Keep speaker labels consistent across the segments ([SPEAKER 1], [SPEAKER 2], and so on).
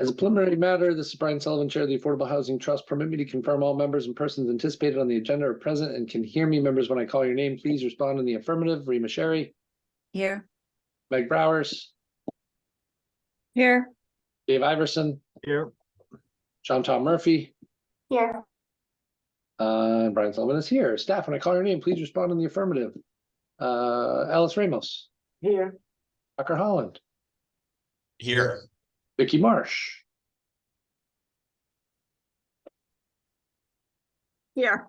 [SPEAKER 1] As a preliminary matter, this is Brian Sullivan, Chair of the Affordable Housing Trust. Permit me to confirm all members and persons anticipated on the agenda are present and can hear me. Members, when I call your name, please respond in the affirmative. Rima Sherry.
[SPEAKER 2] Here.
[SPEAKER 1] Meg Browers.
[SPEAKER 2] Here.
[SPEAKER 1] Dave Iverson.
[SPEAKER 3] Here.
[SPEAKER 1] Chantal Murphy.
[SPEAKER 2] Here.
[SPEAKER 1] Brian Sullivan is here. Staff, when I call your name, please respond in the affirmative. Alice Ramos.
[SPEAKER 2] Here.
[SPEAKER 1] Tucker Holland.
[SPEAKER 4] Here.
[SPEAKER 1] Vicky Marsh.
[SPEAKER 2] Here.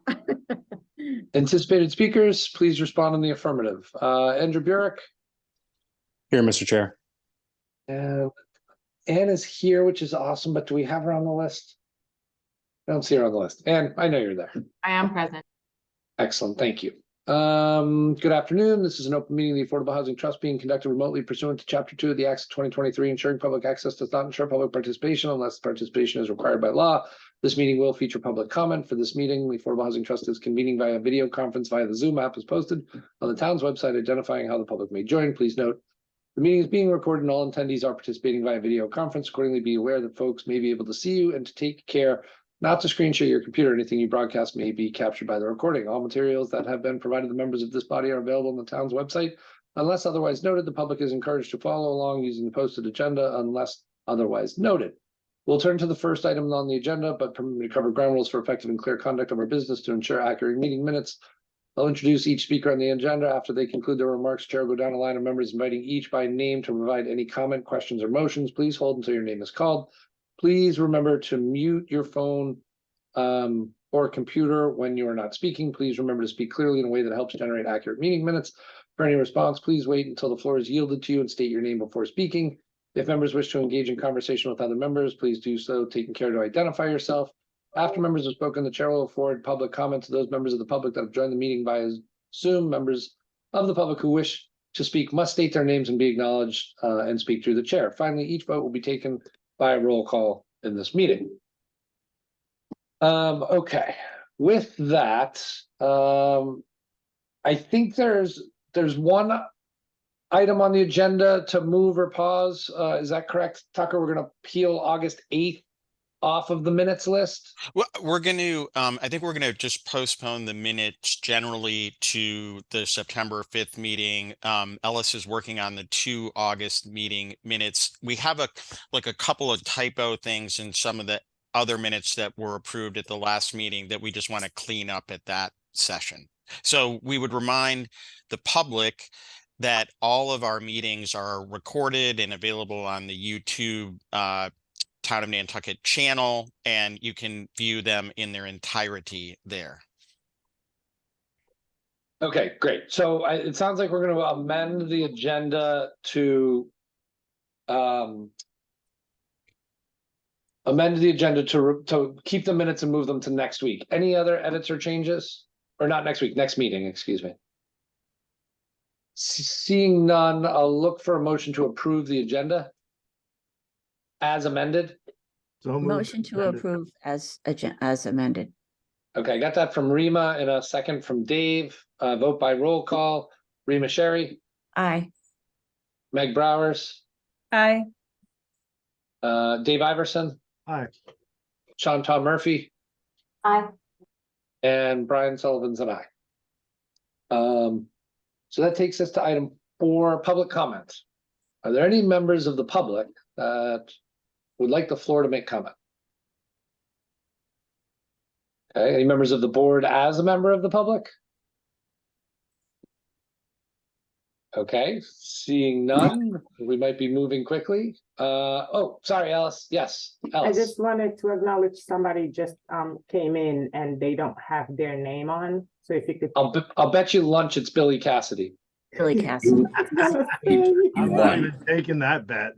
[SPEAKER 1] Anticipated speakers, please respond in the affirmative. Andrew Burek.
[SPEAKER 4] Here, Mr. Chair.
[SPEAKER 1] And Anne is here, which is awesome, but do we have her on the list? I don't see her on the list. Anne, I know you're there.
[SPEAKER 5] I am present.
[SPEAKER 1] Excellent, thank you. Good afternoon. This is an open meeting of the Affordable Housing Trust being conducted remotely pursuant to Chapter 2 of the Acts of 2023. Ensuring public access does not ensure public participation unless participation is required by law. This meeting will feature public comment. For this meeting, the Affordable Housing Trust is convening via video conference via the Zoom app as posted on the town's website identifying how the public may join. Please note, the meeting is being recorded and all attendees are participating via video conference. Accordingly, be aware that folks may be able to see you and to take care not to screen share your computer. Anything you broadcast may be captured by the recording. All materials that have been provided to members of this body are available on the town's website. Unless otherwise noted, the public is encouraged to follow along using the posted agenda unless otherwise noted. We'll turn to the first item on the agenda, but permit me to cover ground rules for effective and clear conduct of our business to ensure accurate meeting minutes. I'll introduce each speaker on the agenda. After they conclude their remarks, Chair will go down a line of members, inviting each by name to provide any comment, questions, or motions. Please hold until your name is called. Please remember to mute your phone or computer when you are not speaking. Please remember to speak clearly in a way that helps generate accurate meeting minutes. For any response, please wait until the floor is yielded to you and state your name before speaking. If members wish to engage in conversation with other members, please do so, taking care to identify yourself. After members have spoken, the chair will afford public comment to those members of the public that have joined the meeting via Zoom. Members of the public who wish to speak must state their names and be acknowledged and speak through the chair. Finally, each vote will be taken by a roll call in this meeting. Okay, with that, I think there's one item on the agenda to move or pause. Is that correct, Tucker? We're going to peel August 8th off of the minutes list.
[SPEAKER 4] Well, we're going to, I think we're going to just postpone the minutes generally to the September 5th meeting. Ellis is working on the 2 August meeting minutes. We have a couple of typo things in some of the other minutes that were approved at the last meeting that we just want to clean up at that session. So we would remind the public that all of our meetings are recorded and available on the YouTube Town of Nantucket channel, and you can view them in their entirety there.
[SPEAKER 1] Okay, great. So it sounds like we're going to amend the agenda to to keep the minutes and move them to next week. Any other edits or changes? Or not next week, next meeting, excuse me. Seeing none, I'll look for a motion to approve the agenda as amended.
[SPEAKER 3] So
[SPEAKER 2] Motion to approve as amended.
[SPEAKER 1] Okay, I got that from Rima and a second from Dave. Vote by roll call. Rima Sherry.
[SPEAKER 2] Aye.
[SPEAKER 1] Meg Browers.
[SPEAKER 2] Aye.
[SPEAKER 1] Dave Iverson.
[SPEAKER 3] Aye.
[SPEAKER 1] Chantal Murphy.
[SPEAKER 5] Aye.
[SPEAKER 1] And Brian Sullivan's an aye. So that takes us to item 4, public comment. Are there any members of the public that would like the floor to make comment? Okay, any members of the board as a member of the public? Okay, seeing none, we might be moving quickly. Oh, sorry, Alice. Yes, Alice.
[SPEAKER 6] I just wanted to acknowledge somebody just came in and they don't have their name on. So if you could.
[SPEAKER 1] I'll bet you lunch it's Billy Cassidy.
[SPEAKER 2] Billy Cassidy.
[SPEAKER 3] I'm not even taking that bet.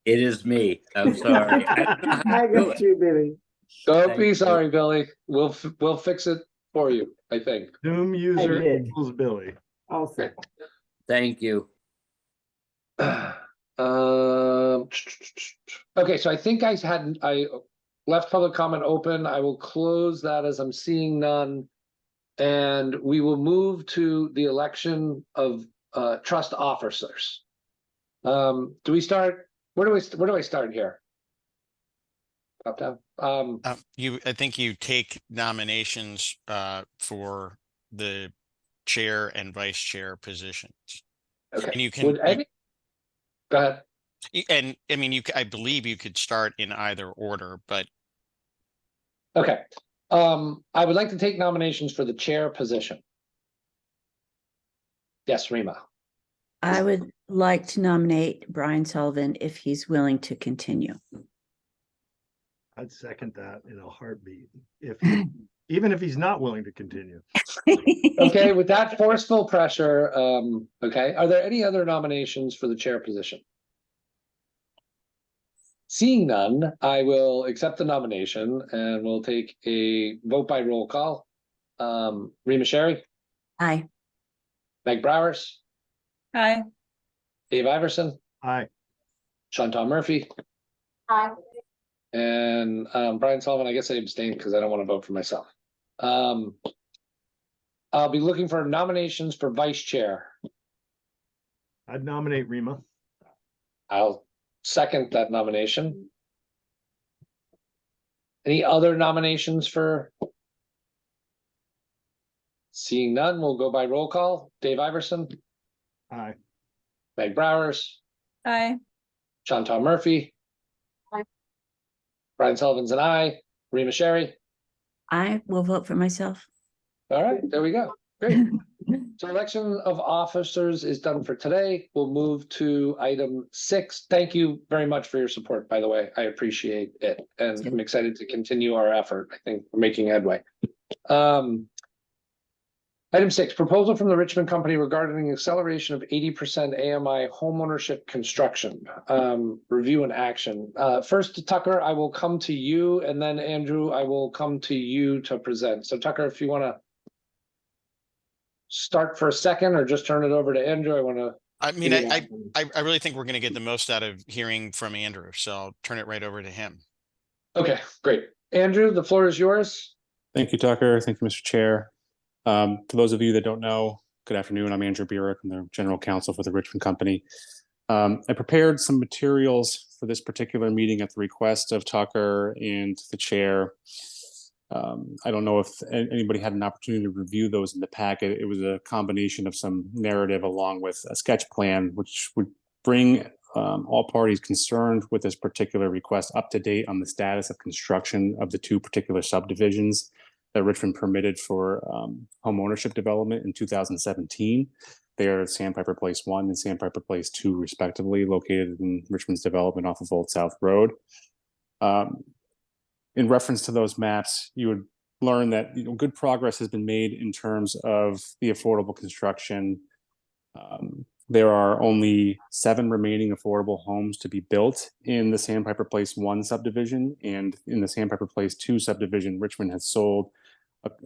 [SPEAKER 7] It is me. I'm sorry.
[SPEAKER 6] I got you, Billy.
[SPEAKER 1] Don't be sorry, Billy. We'll fix it for you, I think.
[SPEAKER 3] Zoom user
[SPEAKER 6] did.
[SPEAKER 3] equals Billy.
[SPEAKER 6] Also.
[SPEAKER 7] Thank you.
[SPEAKER 1] Okay, so I think I left public comment open. I will close that as I'm seeing none. And we will move to the election of trust officers. Do we start Where do I start here? Top down.
[SPEAKER 4] I think you take nominations for the chair and vice chair positions.
[SPEAKER 1] Okay.
[SPEAKER 4] And you can,
[SPEAKER 1] Go ahead.
[SPEAKER 4] and I mean, I believe you could start in either order, but
[SPEAKER 1] Okay. I would like to take nominations for the chair position. Yes, Rima.
[SPEAKER 2] I would like to nominate Brian Sullivan if he's willing to continue.
[SPEAKER 3] I'd second that in a heartbeat. Even if he's not willing to continue.
[SPEAKER 1] Okay, with that forceful pressure, okay, are there any other nominations for the chair position? Seeing none, I will accept the nomination and we'll take a vote by roll call. Rima Sherry,
[SPEAKER 2] Aye.
[SPEAKER 1] Meg Browers,
[SPEAKER 2] Aye.
[SPEAKER 1] Dave Iverson,
[SPEAKER 3] Aye.
[SPEAKER 1] Chantal Murphy,
[SPEAKER 6] Aye.
[SPEAKER 1] and Brian Sullivan. I guess I abstained because I don't want to vote for myself. I'll be looking for nominations for vice chair.
[SPEAKER 3] I'd nominate Rima.
[SPEAKER 1] I'll second that nomination. Any other nominations for? Seeing none, we'll go by roll call. Dave Iverson,
[SPEAKER 3] Aye.
[SPEAKER 1] Meg Browers,
[SPEAKER 2] Aye.
[SPEAKER 1] Chantal Murphy.
[SPEAKER 6] Aye.
[SPEAKER 1] Brian Sullivan's an aye. Rima Sherry.
[SPEAKER 2] I will vote for myself.
[SPEAKER 1] All right, there we go. Great. So election of officers is done for today. We'll move to item 6. Thank you very much for your support, by the way. I appreciate it. And I'm excited to continue our effort. I think we're making headway. Item 6, proposal from the Richmond Company regarding acceleration of 80% AMI homeownership construction. Review and action. First, Tucker, I will come to you, and then Andrew, I will come to you to present. So Tucker, if you want to start for a second or just turn it over to Andrew,
[SPEAKER 4] I mean, I really think we're going to get the most out of hearing from Andrew, so I'll turn it right over to him.
[SPEAKER 1] Okay, great. Andrew, the floor is yours.
[SPEAKER 5] Thank you, Tucker. Thank you, Mr. Chair. For those of you that don't know, good afternoon. I'm Andrew Burek. I'm the General Counsel for the Richmond Company. I prepared some materials for this particular meeting at the request of Tucker and the chair. I don't know if anybody had an opportunity to review those in the packet. It was a combination of some narrative along with a sketch plan, which would bring all parties concerned with this particular request up to date on the status of construction of the 2 particular subdivisions that Richmond permitted for home ownership development in 2017. They are Sandpiper Place 1 and Sandpiper Place 2, respectively, located in Richmond's development off of Old South Road. In reference to those maps, you would learn that good progress has been made in terms of the affordable construction. There are only 7 remaining affordable homes to be built in the Sandpiper Place 1 subdivision, and in the Sandpiper Place 2 subdivision, Richmond has sold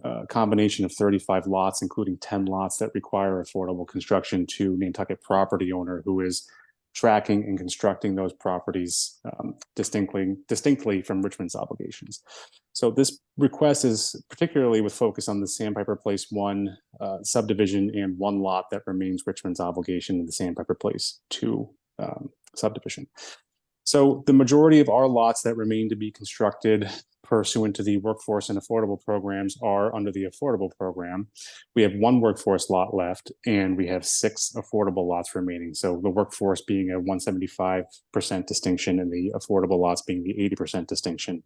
[SPEAKER 5] a combination of 35 lots, including 10 lots that require affordable construction, to Nantucket property owner who is tracking and constructing those properties distinctly from Richmond's obligations. So this request is particularly with focus on the Sandpiper Place 1 subdivision and 1 lot that remains Richmond's obligation in the Sandpiper Place 2 subdivision. So the majority of our lots that remain to be constructed pursuant to the workforce and affordable programs are under the affordable program. We have 1 workforce lot left, and we have 6 affordable lots remaining. So the workforce being a 175% distinction and the affordable lots being the 80% distinction.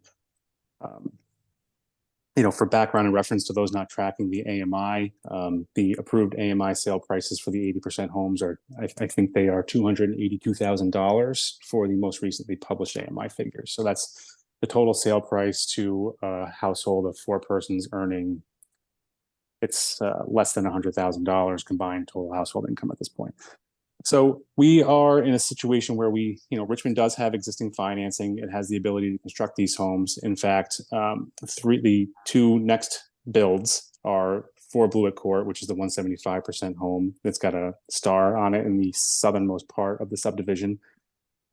[SPEAKER 5] For background and reference to those not tracking the AMI, the approved AMI sale prices for the 80% homes are, I think they are $282,000 for the most recently published AMI figures. So that's the total sale price to a household of 4 persons earning, it's less than $100,000 combined total household income at this point. So we are in a situation where Richmond does have existing financing. It has the ability to construct these homes. In fact, the 2 next builds are 4 Blewett Court, which is the 175% home that's got a star on it in the southernmost part of the subdivision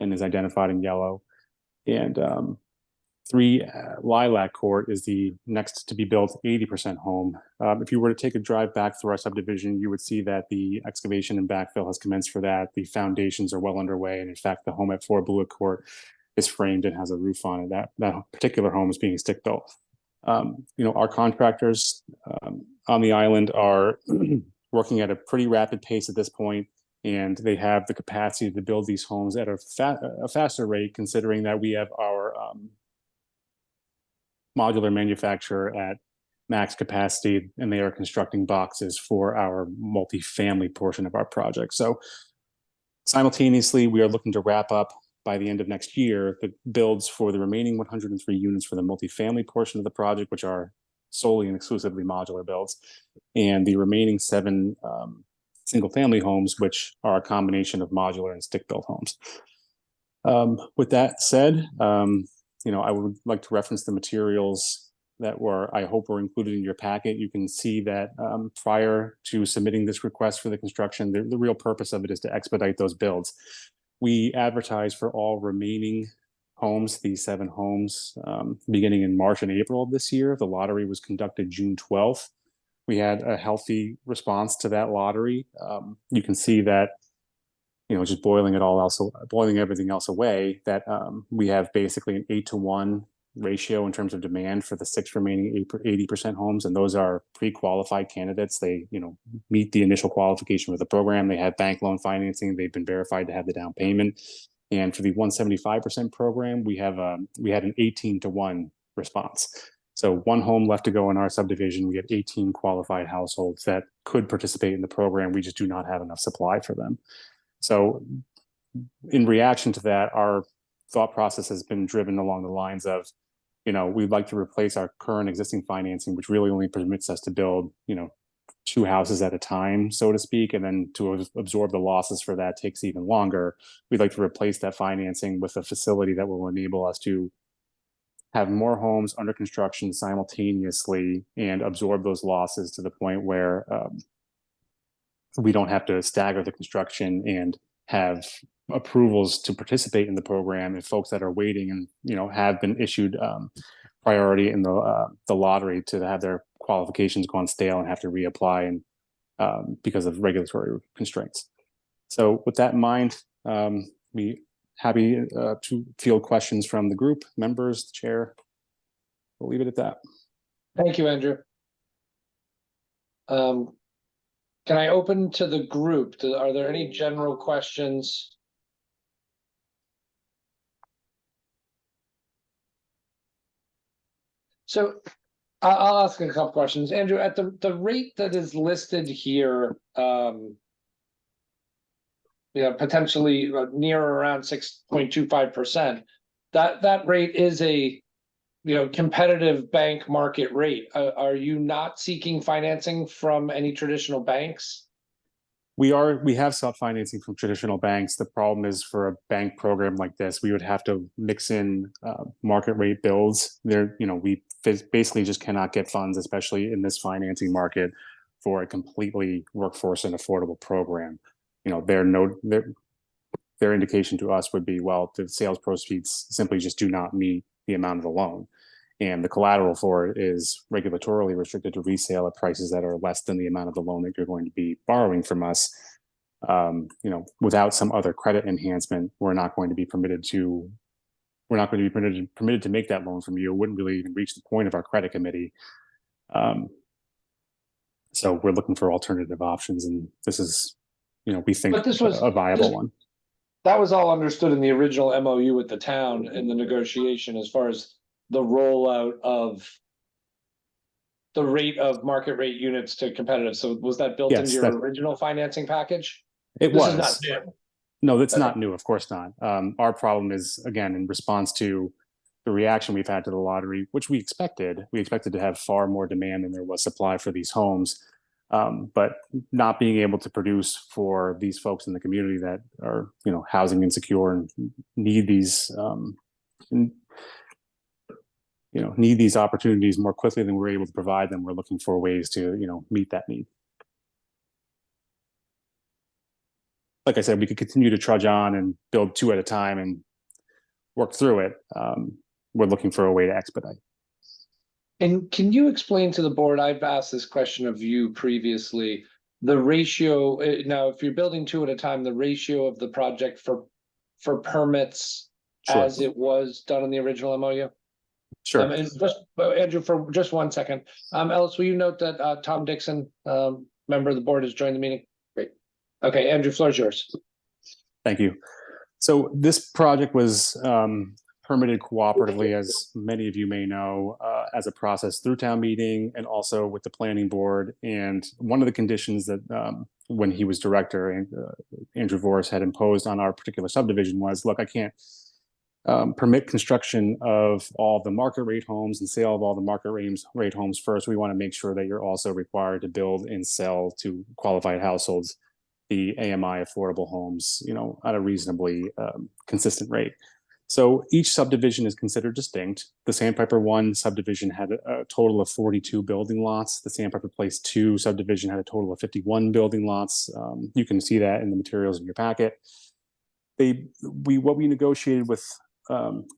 [SPEAKER 5] and is identified in yellow. And 3 Lilac Court is the next to be built 80% home. If you were to take a drive back through our subdivision, you would see that the excavation and backfill has commenced for that. The foundations are well underway. And in fact, the home at 4 Blewett Court is framed and has a roof on it. That particular home is being stick built. Our contractors on the island are working at a pretty rapid pace at this point, and they have the capacity to build these homes at a faster rate, considering that we have our modular manufacturer at max capacity, and they are constructing boxes for our multifamily portion of our project. So simultaneously, we are looking to wrap up by the end of next year the builds for the remaining 103 units for the multifamily portion of the project, which are solely and exclusively modular builds, and the remaining 7 single family homes, which are a combination of modular and stick built homes. With that said, I would like to reference the materials that I hope were included in your packet. You can see that prior to submitting this request for the construction, the real purpose of it is to expedite those builds. We advertise for all remaining homes, these 7 homes, beginning in March and April of this year. The lottery was conducted June 12th. We had a healthy response to that lottery. You can see that, just boiling everything else away, that we have basically an 8-to-1 ratio in terms of demand for the 6 remaining 80% homes, and those are pre-qualified candidates. They, meet the initial qualification for the program. They have bank loan financing. They've been verified to have the down payment. And for the 175% program, we had an 18-to-1 response. So 1 home left to go in our subdivision. We have 18 qualified households that could participate in the program. We just do not have enough supply for them. So in reaction to that, our thought process has been driven along the lines of, we'd like to replace our current existing financing, which really only permits us to build, 2 houses at a time, so to speak. And then to absorb the losses for that takes even longer. We'd like to replace that financing with a facility that will enable us to have more homes under construction simultaneously and absorb those losses to the point where we don't have to stagger the construction and have approvals to participate in the program and folks that are waiting and have been issued priority in the lottery to have their qualifications gone stale and have to reapply and because of regulatory constraints. So with that in mind, we happy to field questions from the group members, the chair. We'll leave it at that.
[SPEAKER 1] Thank you, Andrew. Can I open to the group? Are there any general questions? So I'll ask a couple questions. Andrew, at the rate that is listed here, potentially near around 6.25%, that rate is a competitive bank market rate. Are you not seeking financing from any traditional banks?
[SPEAKER 5] We have sought financing from traditional banks. The problem is, for a bank program like this, we would have to mix in market rate bills. We basically just cannot get funds, especially in this financing market, for a completely workforce and affordable program. Their indication to us would be, well, the sales proceeds simply just do not meet the amount of the loan. And the collateral for it is regulatorily restricted to resale at prices that are less than the amount of the loan that you're going to be borrowing from us. Without some other credit enhancement, we're not going to be permitted to make that loan from you. It wouldn't really even reach the point of our credit committee. So we're looking for alternative options, and this is, we think, a viable one.
[SPEAKER 1] That was all understood in the original MOU with the town in the negotiation, as far as the rollout of the rate of market rate units to competitive. So was that built into your original financing package?
[SPEAKER 5] It
[SPEAKER 1] This
[SPEAKER 5] was.
[SPEAKER 1] is not new.
[SPEAKER 5] No, that's not new. Of course not. Our problem is, again, in response to the reaction we've had to the lottery, which we expected. We expected to have far more demand than there was supply for these homes. But not being able to produce for these folks in the community that are, housing insecure and need these, need these opportunities more quickly than we're able to provide them. We're looking for ways to, meet that need. Like I said, we could continue to trudge on and build 2 at a time and work through it. we're looking for a way to expedite.
[SPEAKER 1] And can you explain to the board, I've asked this question of you previously, the ratio, now, if you're building two at a time, the ratio of the project for permits
[SPEAKER 5] Sure.
[SPEAKER 1] as it was done in the original MOU?
[SPEAKER 5] Sure.
[SPEAKER 1] And just, Andrew, for just 1 second, Ellis, will you note that, Tom Dixon, member of the board, has joined the meeting? Great. Okay, Andrew, floor is yours.
[SPEAKER 5] Thank you. So this project was permitted cooperatively, as many of you may know, as a process through town meeting and also with the planning board. And one of the conditions that when he was director, and Andrew Voris had imposed on our particular subdivision was, look, I can't permit construction of all the market rate homes and sale of all the market rate homes first. We want to make sure that you're also required to build and sell to qualified households the AMI affordable homes, you know, at a reasonably consistent rate. So each subdivision is considered distinct. The Sandpiper 1 subdivision had a total of 42 building lots. The Sandpiper Place 2 subdivision had a total of 51 building lots. You can see that in the materials in your packet. What we negotiated with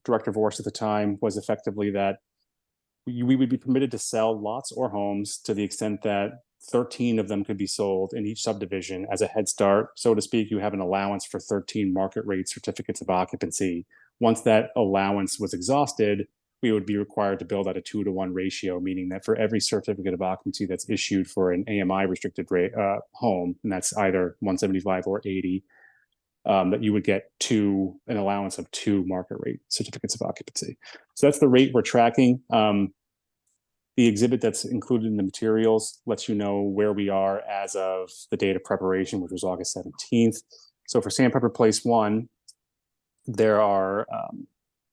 [SPEAKER 5] Director Voris at the time was effectively that we would be permitted to sell lots or homes to the extent that 13 of them could be sold in each subdivision as a head start, so to speak. You have an allowance for 13 market rate certificates of occupancy. Once that allowance was exhausted, we would be required to build at a 2-to-1 ratio, meaning that for every certificate of occupancy that's issued for an AMI restricted rate home, and that's either 175 or 80, that you would get an allowance of 2 market rate certificates of occupancy. So that's the rate we're tracking. The exhibit that's included in the materials lets you know where we are as of the date of preparation, which was August 17th. So for Sandpiper Place 1, there are,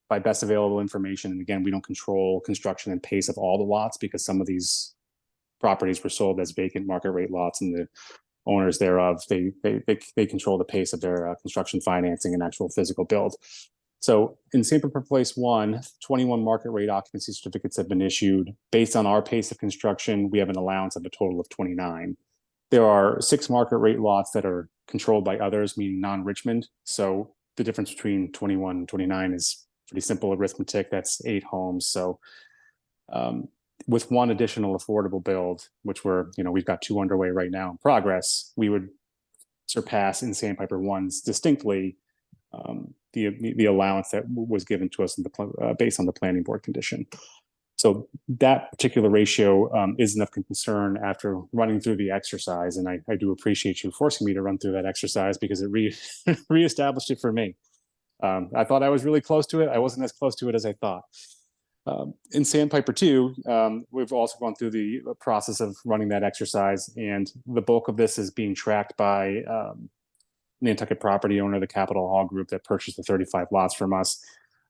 [SPEAKER 5] by best available information, and again, we don't control construction and pace of all the lots because some of these properties were sold as vacant market rate lots, and the owners thereof, they control the pace of their construction financing and actual physical build. So in Sandpiper Place 1, 21 market rate occupancy certificates have been issued. Based on our pace of construction, we have an allowance of a total of 29. There are 6 market rate lots that are controlled by others, meaning non-Richmond. So the difference between 21 and 29 is pretty simple arithmetic. That's 8 homes. So with one additional affordable build, which we've got 2 underway right now in progress, we would surpass in Sandpiper 1's distinctly the allowance that was given to us based on the planning board condition. So that particular ratio isn't of concern after running through the exercise, and I do appreciate you forcing me to run through that exercise because it reestablished it for me. I thought I was really close to it. I wasn't as close to it as I thought. In Sandpiper 2, we've also gone through the process of running that exercise, and the bulk of this is being tracked by Nantucket property owner, the Capitol Hall Group that purchased the 35 lots from us.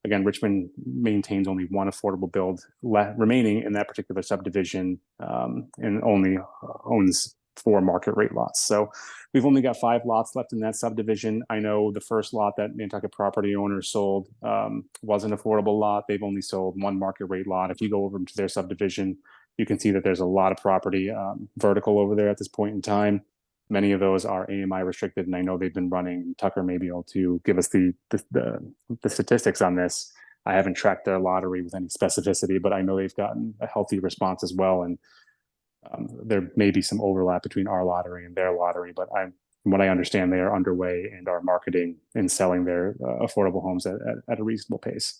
[SPEAKER 5] Again, Richmond maintains only one affordable build remaining in that particular subdivision, and only owns 4 market rate lots. So we've only got 5 lots left in that subdivision. I know the first lot that Nantucket property owner sold was an affordable lot. They've only sold 1 market rate lot. If you go over to their subdivision, you can see that there's a lot of property vertical over there at this point in time. Many of those are AMI restricted, and I know they've been running. Tucker may be able to give us the statistics on this. I haven't tracked their lottery with any specificity, but I know they've gotten a healthy response as well. And there may be some overlap between our lottery and their lottery, but from what I understand, they are underway and are marketing and selling their affordable homes at a reasonable pace.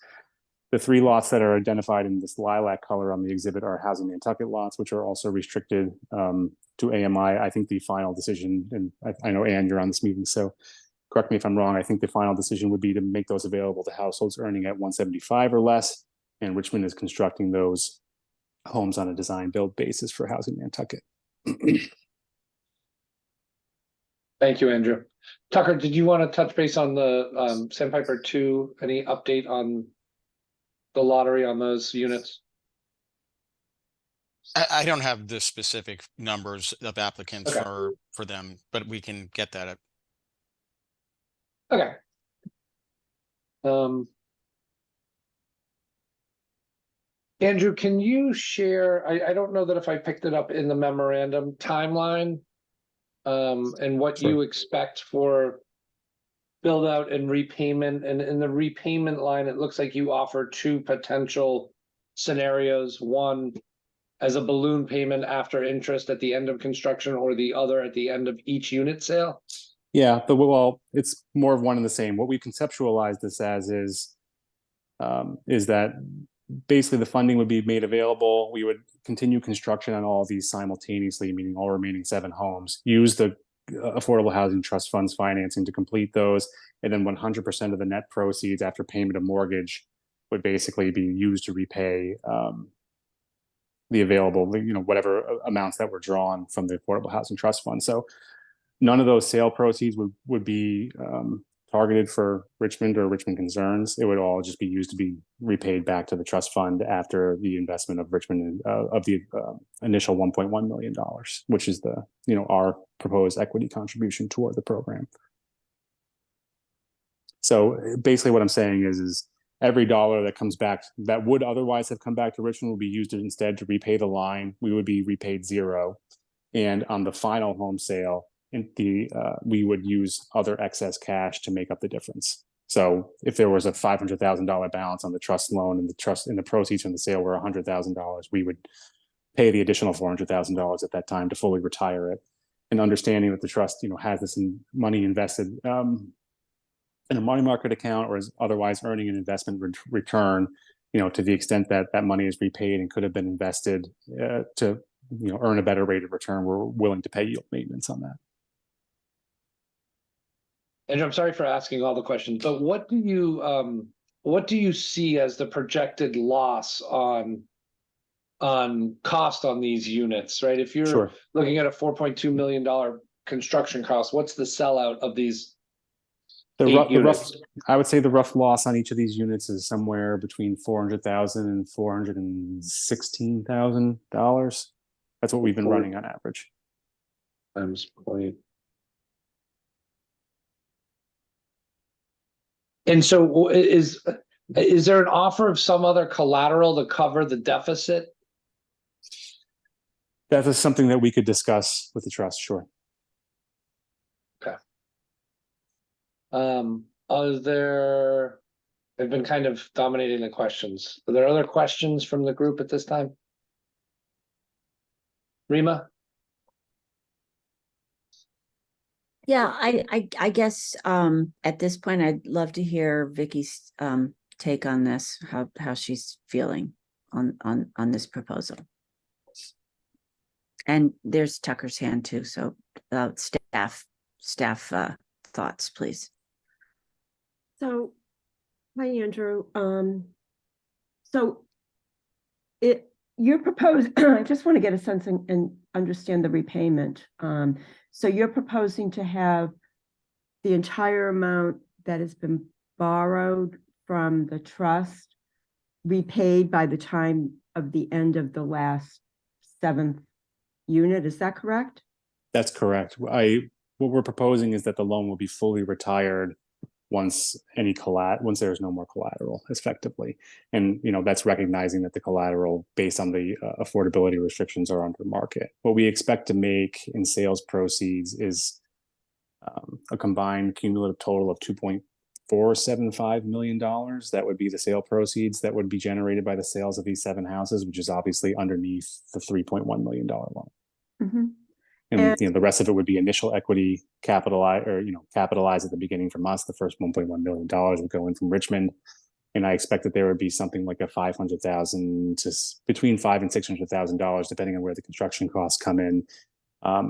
[SPEAKER 5] The 3 lots that are identified in this lilac color on the exhibit are Housing Nantucket lots, which are also restricted to AMI. I think the final decision, and I know, Ann, you're on this meeting, so correct me if I'm wrong, I think the final decision would be to make those available to households earning at 175 or less, and Richmond is constructing those homes on a design build basis for Housing Nantucket.
[SPEAKER 1] Thank you, Andrew. Tucker, did you want to touch base on the Sandpiper 2? Any update on the lottery on those units?
[SPEAKER 4] I don't have the specific numbers of applicants
[SPEAKER 1] Okay.
[SPEAKER 4] for them, but we can get that.
[SPEAKER 1] Okay. Andrew, can you share, I don't know that if I picked it up in the memorandum timeline, and what
[SPEAKER 5] Sure.
[SPEAKER 1] you expect for build out and repayment, and in the repayment line, it looks like you offer two potential scenarios. One, as a balloon payment after interest at the end of construction, or the other at the end of each unit sale.
[SPEAKER 5] Yeah, but well, it's more of one and the same. What we conceptualized this as is that basically the funding would be made available. We would continue construction on all of these simultaneously, meaning all remaining 7 homes, use the Affordable Housing Trust Funds financing to complete those, and then 100% of the net proceeds after payment of mortgage would basically be used to repay the available, whatever amounts that were drawn from the Affordable Housing Trust Fund. So none of those sale proceeds would be targeted for Richmond or Richmond concerns. It would all just be used to be repaid back to the trust fund after the investment of Richmond of the initial $1.1 million, which is the our proposed equity contribution toward the program. So basically, what I'm saying is every dollar that comes back that would otherwise have come back to Richmond will be used instead to repay the line. We would be repaid 0, and on the final home sale, we would use other excess cash to make up the difference. So if there was a $500,000 balance on the trust loan and the proceeds from the sale were $100,000, we would pay the additional $400,000 at that time to fully retire it. And understanding that the trust, has this money invested in a money market account or is otherwise earning an investment return, to the extent that that money is repaid and could have been invested to earn a better rate of return, we're willing to pay yield maintenance on that.
[SPEAKER 1] And I'm sorry for asking all the questions, but what do you see as the projected loss on cost on these units, right? If you're
[SPEAKER 5] Sure.
[SPEAKER 1] looking at a $4.2 million construction cost, what's the sellout of these?
[SPEAKER 5] I would say the rough loss on each of these units is somewhere between $400,000 and $416,000. That's what we've been running on average.
[SPEAKER 1] Times point. And so is there an offer of some other collateral to cover the deficit?
[SPEAKER 5] That is something that we could discuss with the trust, sure.
[SPEAKER 1] Okay. I've been kind of dominating the questions. Are there other questions from the group at this time? Rima?
[SPEAKER 2] Yeah, I guess at this point I'd love to hear Vicky's take on this, how she's feeling on this proposal. And there's Tucker's hand too, so staff thoughts, please.
[SPEAKER 8] So, hi, Andrew. You're proposing, I just want to get a sense and understand the repayment. So you're proposing to have the entire amount that has been borrowed from the trust repaid by the time of the end of the last 7th unit. Is that correct?
[SPEAKER 5] That's correct. What we're proposing is that the loan will be fully retired once there's no more collateral, effectively. And that's recognizing that the collateral based on the affordability restrictions are under market. What we expect to make in sales proceeds is a combined cumulative total of $2.475 million. That would be the sale proceeds that would be generated by the sales of these 7 houses, which is obviously underneath the $3.1 million loan.
[SPEAKER 8] Mm-hmm.
[SPEAKER 5] And the rest of it would be initial equity capitalized at the beginning from us. The first $1.1 million would go in from Richmond, and I expect that there would be something like a $500,000 to between $500,000 and $600,000, depending on where the construction costs come in.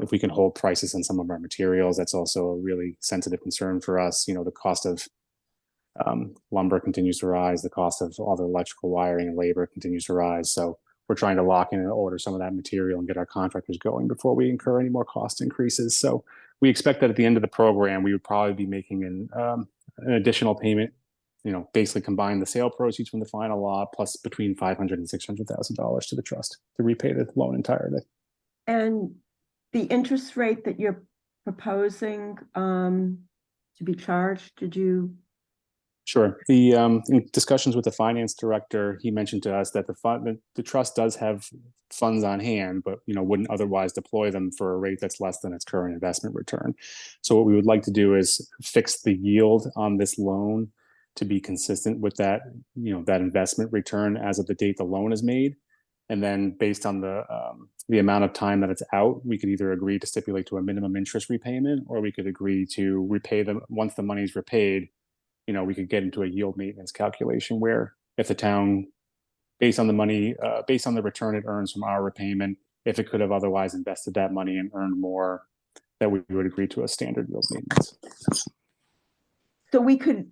[SPEAKER 5] If we can hold prices on some of our materials, that's also a really sensitive concern for us. The cost of lumber continues to rise. The cost of all the electrical wiring and labor continues to rise. So we're trying to lock in and order some of that material and get our contractors going before we incur any more cost increases. So we expect that at the end of the program, we would probably be making an additional payment, basically combine the sale proceeds from the final lot plus between $500,000 and $600,000 to the trust to repay the loan entirely.
[SPEAKER 8] And the interest rate that you're proposing to be charged, did you
[SPEAKER 5] Sure. In discussions with the finance director, he mentioned to us that the trust does have funds on hand, but wouldn't otherwise deploy them for a rate that's less than its current investment return. So what we would like to do is fix the yield on this loan to be consistent with that, that investment return as of the date the loan is made. And then based on the amount of time that it's out, we could either agree to stipulate to a minimum interest repayment, or we could agree to repay them once the money's repaid. We could get into a yield maintenance calculation where if the town, based on the return it earns from our repayment, if it could have otherwise invested that money and earned more, that we would agree to a standard yield maintenance.
[SPEAKER 8] So we could,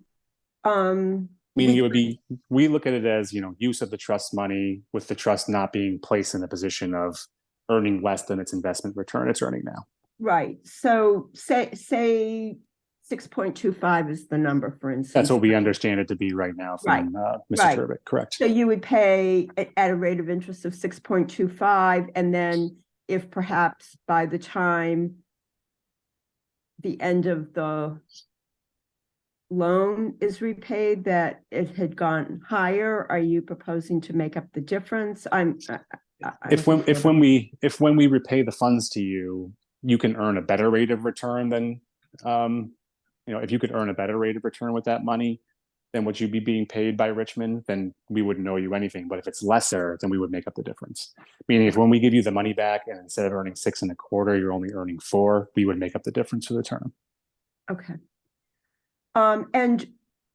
[SPEAKER 5] Meaning it would be, we look at it as, use of the trust money with the trust not being placed in a position of earning less than its investment return it's earning now.
[SPEAKER 8] right, so say 6.25 is the number, for instance.
[SPEAKER 5] That's what we understand it to be right now from Mr.
[SPEAKER 8] right.
[SPEAKER 5] Turbot, correct?
[SPEAKER 8] So you would pay at a rate of interest of 6.25, and then if perhaps by the time the end of the loan is repaid, that it had gone higher, are you proposing to make up the difference?
[SPEAKER 5] If when we repay the funds to you, you can earn a better rate of return than, if you could earn a better rate of return with that money than what you'd be being paid by Richmond, then we wouldn't owe you anything. But if it's lesser, then we would make up the difference. Meaning if when we give you the money back and instead of earning 6.25, you're only earning 4, we would make up the difference for the term.
[SPEAKER 8] Okay. And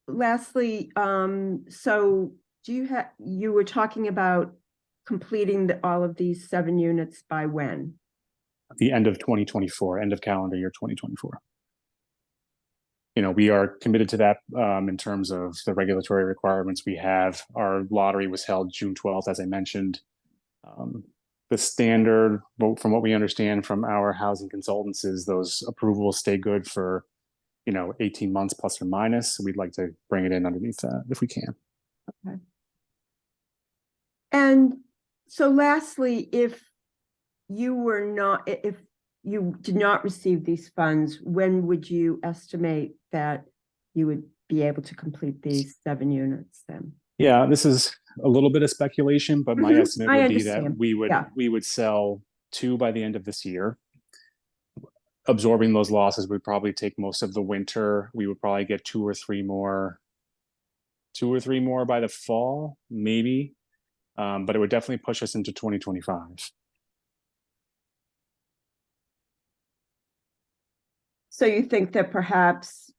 [SPEAKER 8] lastly, so you were talking about completing all of these 7 units by when?
[SPEAKER 5] At the end of 2024, end of calendar year 2024. We are committed to that in terms of the regulatory requirements we have. Our lottery was held June 12th, as I mentioned. The standard, from what we understand from our housing consultants, is those approvals stay good for 18 months plus or minus. So we'd like to bring it in underneath that if we can.
[SPEAKER 8] Okay. And so lastly, if you did not receive these funds, when would you estimate that you would be able to complete these 7 units then?
[SPEAKER 5] Yeah, this is a little bit of speculation, but my estimate would be that we would sell 2 by the end of this year. Absorbing those losses would probably take most of the winter. We would probably get 2 or 3 more by the fall, maybe. But it would definitely push us into 2025.
[SPEAKER 8] So you think that perhaps,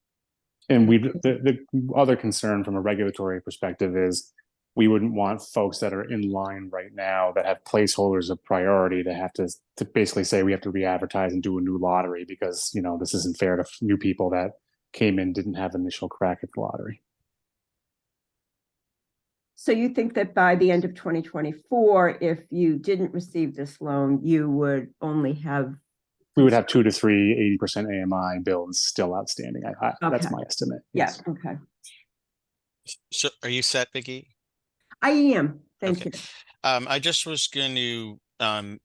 [SPEAKER 5] and the other concern from a regulatory perspective is we wouldn't want folks that are in line right now that have placeholders of priority to have to basically say we have to re-advertise and do a new lottery because this isn't fair to new people that came in, didn't have initial crack at the lottery.
[SPEAKER 8] So you think that by the end of 2024, if you didn't receive this loan, you would only have...
[SPEAKER 5] We would have 2 to 3 80% AMI bills still outstanding. That's my estimate.
[SPEAKER 8] Yes. Yeah, okay.
[SPEAKER 4] So are you set, Vicki?
[SPEAKER 8] I am. Thank you.
[SPEAKER 4] I just was going to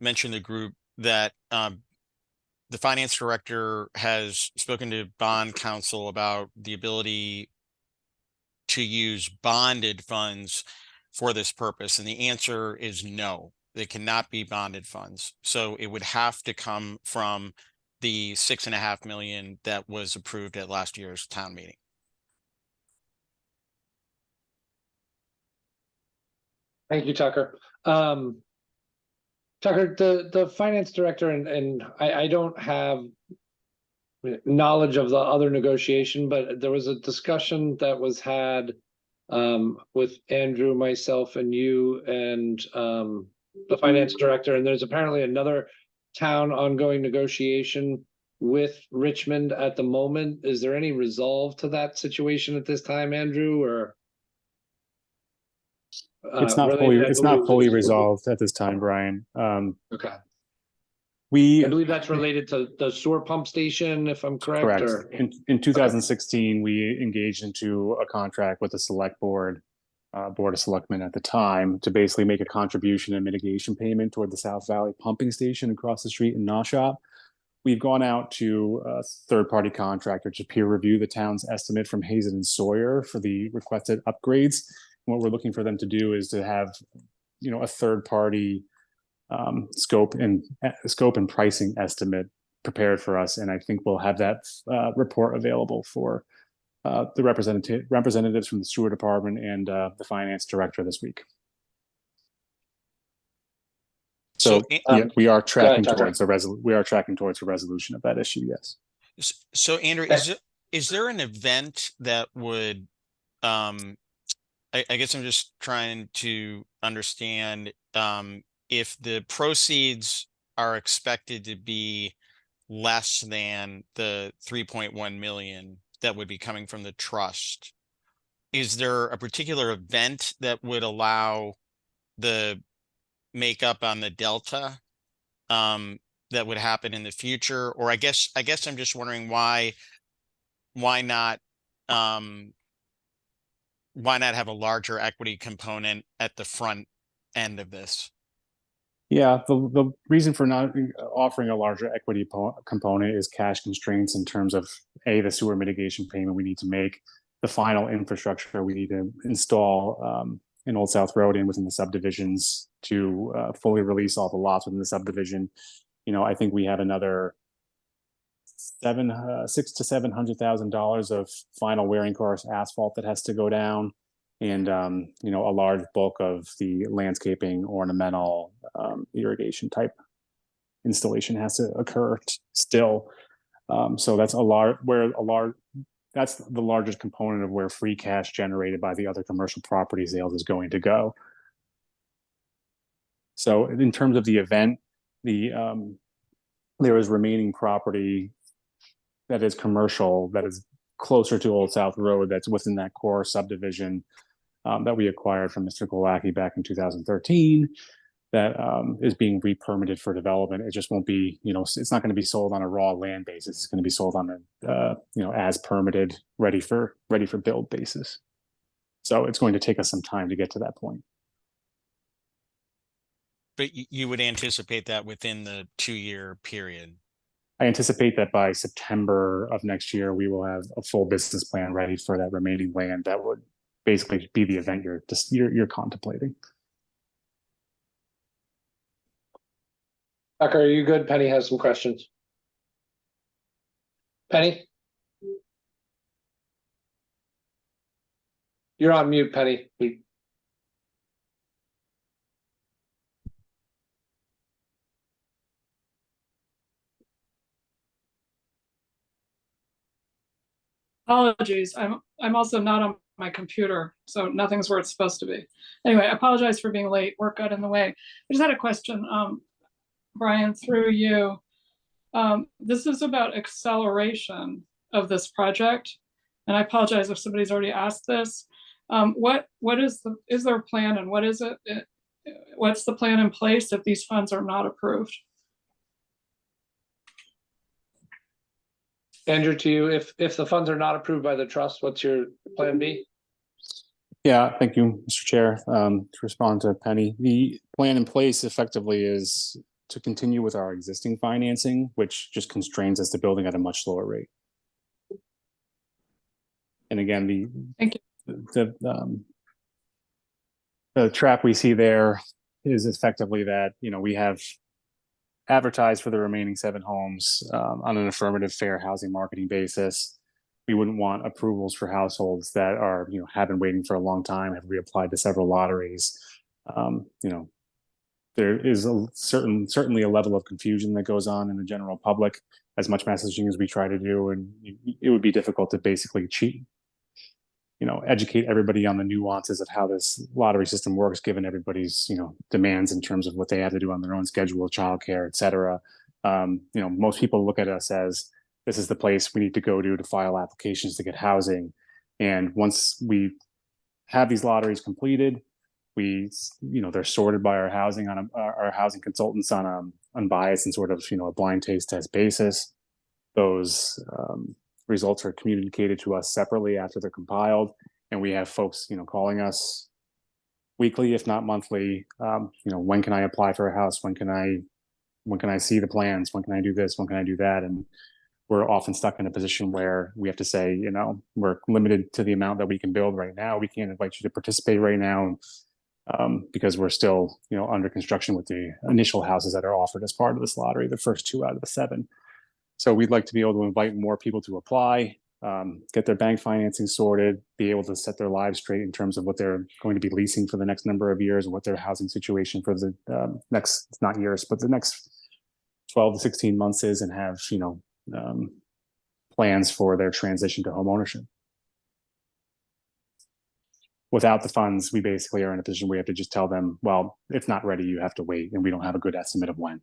[SPEAKER 4] mention the group that the finance director has spoken to bond counsel about the ability to use bonded funds for this purpose. And the answer is no, they cannot be bonded funds. So it would have to come from the $6.5 million that was approved at last year's town meeting.
[SPEAKER 1] Thank you, Tucker. Tucker, the finance director, and I don't have knowledge of the other negotiation, but there was a discussion that was had with Andrew, myself, and you, and the finance director, and there's apparently another town ongoing negotiation with Richmond at the moment. Is there any resolve to that situation at this time, Andrew, or?
[SPEAKER 5] It's not fully resolved at this time, Brian.
[SPEAKER 1] Okay.
[SPEAKER 5] I
[SPEAKER 1] believe that's related to the sewer pump station, if I'm correct. Or...
[SPEAKER 5] In 2016, we engaged into a contract with the select board, Board of Selectmen at the time, to basically make a contribution and mitigation payment toward the South Valley pumping station across the street in Naushop. we've gone out to a third-party contractor to peer review the town's estimate from Hazen and Sawyer for the requested upgrades. What we're looking for them to do is to have, a third-party scope and pricing estimate prepared for us, and I think we'll have that report available for the representatives from the sewer department and the finance director this week. So
[SPEAKER 4] So,
[SPEAKER 5] we are tracking
[SPEAKER 1] Tucker.
[SPEAKER 5] towards a resolution of that issue. Yes.
[SPEAKER 4] So Andrew, is there an event that would, I guess I'm just trying to understand, if the proceeds are expected to be less than the 3.1 million that would be coming from the trust, is there a particular event that would allow the makeup on the delta that would happen in the future? Or I guess I'm just wondering why not have a larger equity component at the front end of this?
[SPEAKER 5] Yeah, the reason for not offering a larger equity component is cash constraints in terms of the sewer mitigation payment we need to make, the final infrastructure we need to install in Old South Road and within the subdivisions to fully release all the lots within the subdivision. I think we have another $600,000 to $700,000 of final wearing course asphalt that has to go down, and a large bulk of the landscaping, ornamental, irrigation type installation has to occur still. So that's that's the largest component of where free cash generated by the other commercial property sales is going to go. So in terms of the event, there is remaining property that is commercial, that is closer to Old South Road, that's within that core subdivision that we acquired from Mr. Golacki back in 2013, that is being re-permitted for development. It just won't be, it's not going to be sold on a raw land basis. It's going to be sold on a, as permitted, ready for build basis. So it's going to take us some time to get to that point.
[SPEAKER 4] But you would anticipate that within the 2-year period?
[SPEAKER 5] I anticipate that by September of next year, we will have a full business plan ready for that remaining land. That would basically be the event you're contemplating.
[SPEAKER 1] Tucker, are you good? Penny has some questions. Penny? You're on mute, Penny.
[SPEAKER 9] Apologies. I'm also not on my computer, so nothing's where it's supposed to be. Anyway, I apologize for being late. Work got in the way. I just had a question, Brian, through you. This is about acceleration of this project, and I apologize if somebody's already asked this. Is there a plan, and what is it? What's the plan in place if these funds are not approved?
[SPEAKER 1] Andrew, to you, if the funds are not approved by the trust, what's your plan B?
[SPEAKER 5] Yeah, thank you, Mr. Chair. To respond to Penny, the plan in place effectively is to continue with our existing financing, which just constrains us to building at a much slower rate. And again,
[SPEAKER 9] Thank you.
[SPEAKER 5] The trap we see there is effectively that, we have advertised for the remaining 7 homes on an affirmative fair housing marketing basis. We wouldn't want approvals for households that are, have been waiting for a long time, have reapplied to several lotteries. There is certainly a level of confusion that goes on in the general public, as much messaging as we try to do, and it would be difficult to basically educate everybody on the nuances of how this lottery system works, given everybody's, demands in terms of what they have to do on their own schedule, childcare, et cetera. Most people look at us as this is the place we need to go to file applications to get housing. And once we have these lotteries completed, they're sorted by our housing consultants on an unbiased and sort of, a blind taste test basis. Those results are communicated to us separately after they're compiled, and we have folks, calling us weekly, if not monthly. When can I apply for a house? When can I when can I see the plans? When can I do this? When can I do that? And we're often stuck in a position where we have to say, we're limited to the amount that we can build right now. We can't invite you to participate right now because we're still, under construction with the initial houses that are offered as part of this lottery, the first 2 out of the 7. So we'd like to be able to invite more people to apply, get their bank financing sorted, be able to set their lives straight in terms of what they're going to be leasing for the next number of years and what their housing situation for the next, not years, but the next 12 to 16 months is, and have, plans for their transition to home ownership. Without the funds, we basically are in a position where we have to just tell them, well, it's not ready, you have to wait, and we don't have a good estimate of when,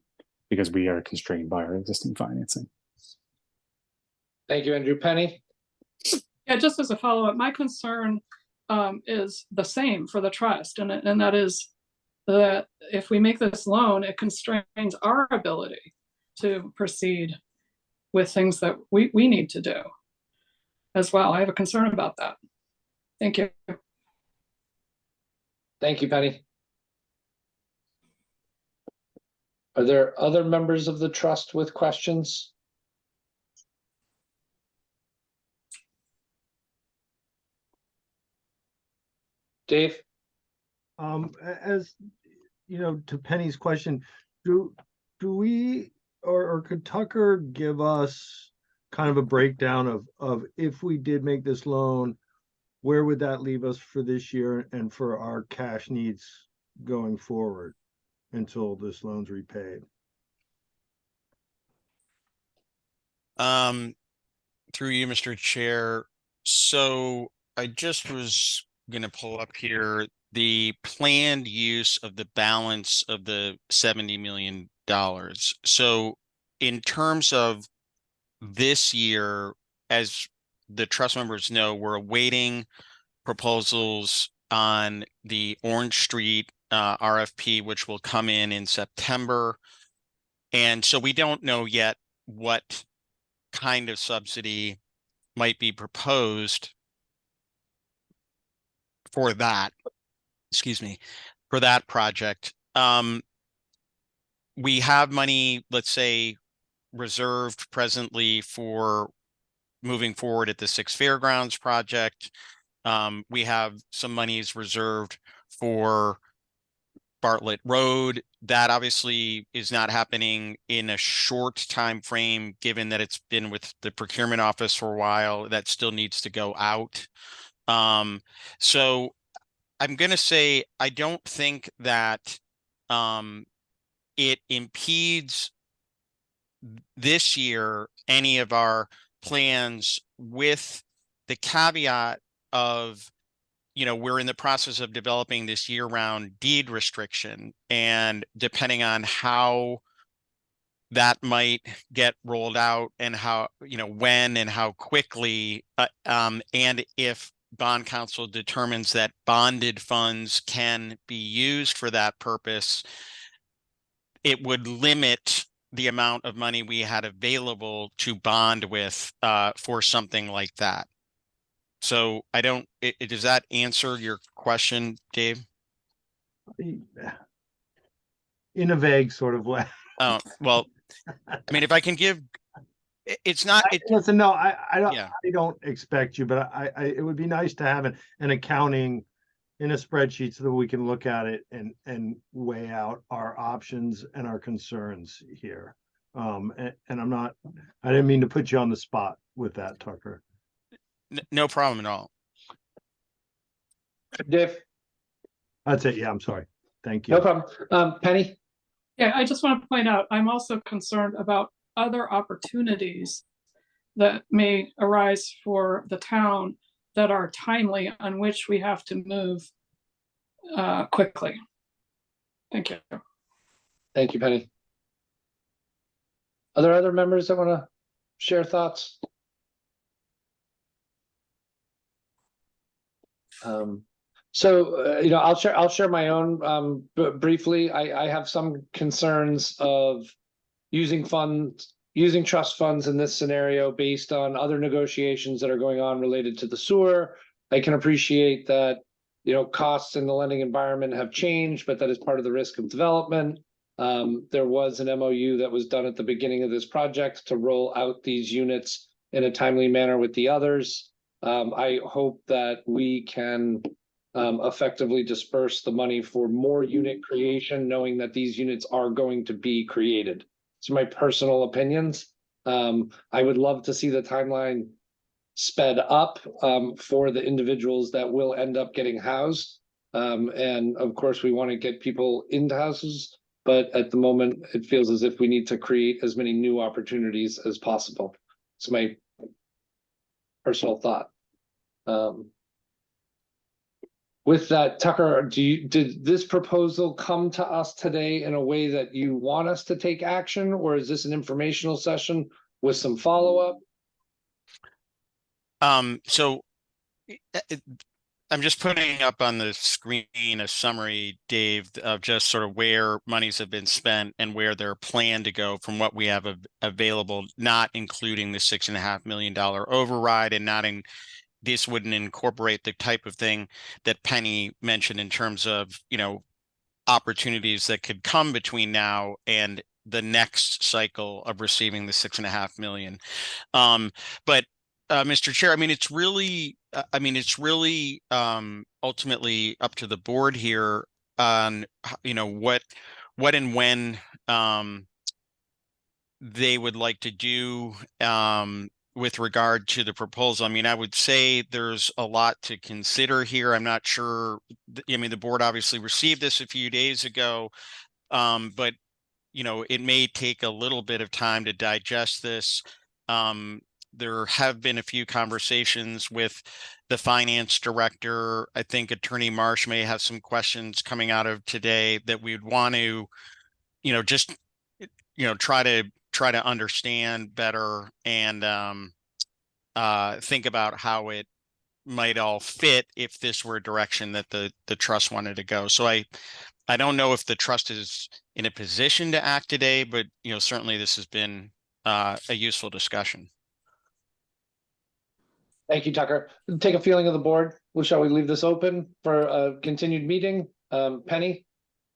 [SPEAKER 5] because we are constrained by our existing financing.
[SPEAKER 1] Thank you, Andrew. Penny?
[SPEAKER 9] Yeah, just as a follow-up, my concern is the same for the trust, and that is that if we make this loan, it constrains our ability to proceed with things that we need to do as well. I have a concern about that. Thank you.
[SPEAKER 1] Thank you, Penny. Are there other members of the trust with questions? Dave?
[SPEAKER 3] As to Penny's question, do we or could Tucker give us kind of a breakdown of if we did make this loan, where would that leave us for this year and for our cash needs going forward until this loan's repaid?
[SPEAKER 4] Through you, Mr. Chair. So I just was going to pull up here the planned use of the balance of the $70 million. So in terms of this year, as the trust members know, we're awaiting proposals on the Orange Street RFP, which will come in September. And so we don't know yet what kind of subsidy might be proposed for that, for that project. We have money, let's say, reserved presently for moving forward at the Six Fairgrounds project. We have some monies reserved for Bartlett Road. That obviously is not happening in a short time frame, given that it's been with the procurement office for a while. That still needs to go out. So I'm going to say I don't think that it impedes this year any of our plans, with the caveat of, we're in the process of developing this year-round deed restriction, and depending on how that might get rolled out and how, when and how quickly, and if bond counsel determines that bonded funds can be used for that purpose, it would limit the amount of money we had available to bond with for something like that. So does that answer your question, Dave?
[SPEAKER 3] In a vague sort of way.
[SPEAKER 4] Well, I mean, if I can give, it's not.
[SPEAKER 3] Listen, no, I don't.
[SPEAKER 4] Yeah.
[SPEAKER 3] I don't expect you, but it would be nice to have an accounting in a spreadsheet so that we can look at it and weigh out our options and our concerns here. And I didn't mean to put you on the spot with that, Tucker.
[SPEAKER 4] No problem at all.
[SPEAKER 1] Dave?
[SPEAKER 3] That's it. Yeah, I'm sorry. Thank you.
[SPEAKER 1] No problem. Penny?
[SPEAKER 9] Yeah, I just want to point out, I'm also concerned about other opportunities that may arise for the town that are timely, on which we have to move quickly. Thank you.
[SPEAKER 1] Thank you, Penny. Are there other members that want to share thoughts? I'll share my own briefly. I have some concerns of using trust funds in this scenario based on other negotiations that are going on related to the sewer. I can appreciate that, costs in the lending environment have changed, but that is part of the risk of development. There was an MOU that was done at the beginning of this project to roll out these units in a timely manner with the others. I hope that we can effectively disperse the money for more unit creation, knowing that these units are going to be created. So my personal opinions. I would love to see the timeline sped up for the individuals that will end up getting housed. And of course, we want to get people into houses, but at the moment, it feels as if we need to create as many new opportunities as possible. It's my personal thought. With that, Tucker, did this proposal come to us today in a way that you want us to take action, or is this an informational session with some follow-up?
[SPEAKER 4] So I'm just putting up on the screen a summary, Dave, of just sort of where monies have been spent and where they're planned to go from what we have available, not including the $6.5 million override, and not in this wouldn't incorporate the type of thing that Penny mentioned in terms of, you know, opportunities that could come between now and the next cycle of receiving the $6.5 million. But Mr. Chair, I mean, it's really ultimately up to the board here on, you know, what and when they would like to do with regard to the proposal. I mean, I would say there's a lot to consider here. I'm not sure. I mean, the board obviously received this a few days ago, but you know, it may take a little bit of time to digest this. There have been a few conversations with the finance director. I think Attorney Marsh may have some questions coming out of today that we would want to, you know, just, you know, try to understand better and think about how it might all fit if this were a direction that the trust wanted to go. So I don't know if the trust is in a position to act today, but you know, certainly this has been a useful discussion.
[SPEAKER 1] Thank you, Tucker. Take a feeling of the board. Well, shall we leave this open for a continued meeting? Penny?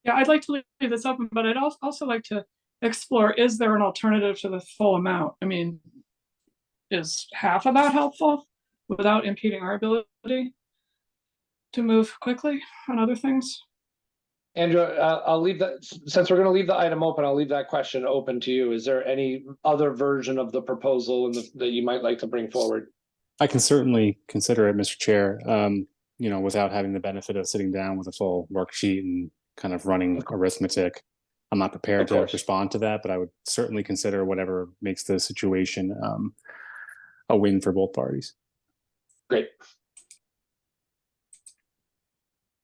[SPEAKER 9] Yeah, I'd like to leave this open, but I'd also like to explore, is there an alternative to the full amount? I mean, is half of that helpful without impeding our ability to move quickly on other things?
[SPEAKER 1] Andrew, I'll leave that, since we're going to leave the item open, I'll leave that question open to you. Is there any other version of the proposal that you might like to bring forward?
[SPEAKER 5] I can certainly consider it, Mr. Chair, you know, without having the benefit of sitting down with a full worksheet and kind of running arithmetic. I'm not prepared to respond to that, but I would certainly consider whatever makes the situation a win for both parties.
[SPEAKER 1] Great.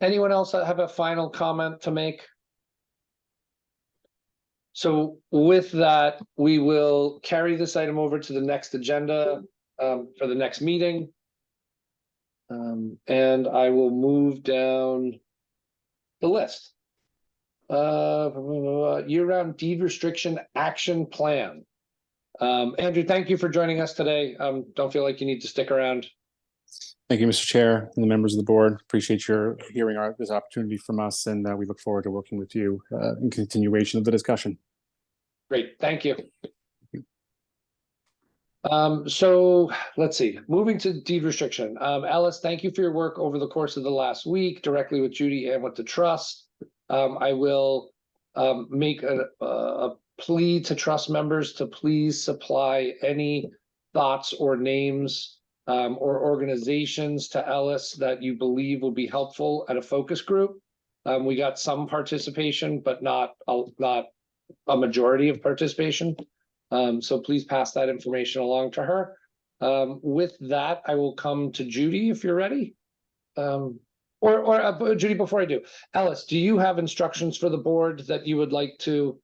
[SPEAKER 1] Anyone else have a final comment to make? So with that, we will carry this item over to the next agenda for the next meeting. And I will move down the list. Year-round deed restriction action plan. Andrew, thank you for joining us today. Don't feel like you need to stick around.
[SPEAKER 5] Thank you, Mr. Chair, and the members of the board. Appreciate your hearing this opportunity from us, and we look forward to working with you in continuation of the discussion.
[SPEAKER 1] Great, thank you. So let's see, moving to deed restriction. Ellis, thank you for your work over the course of the last week, directly with Judy and with the trust. I will make a plea to trust members to please supply any thoughts or names or organizations to Ellis that you believe will be helpful at a focus group. We got some participation, but not a majority of participation. So please pass that information along to her. With that, I will come to Judy if you're ready. Or Judy, before I do, Ellis, do you have instructions for the board that you would like to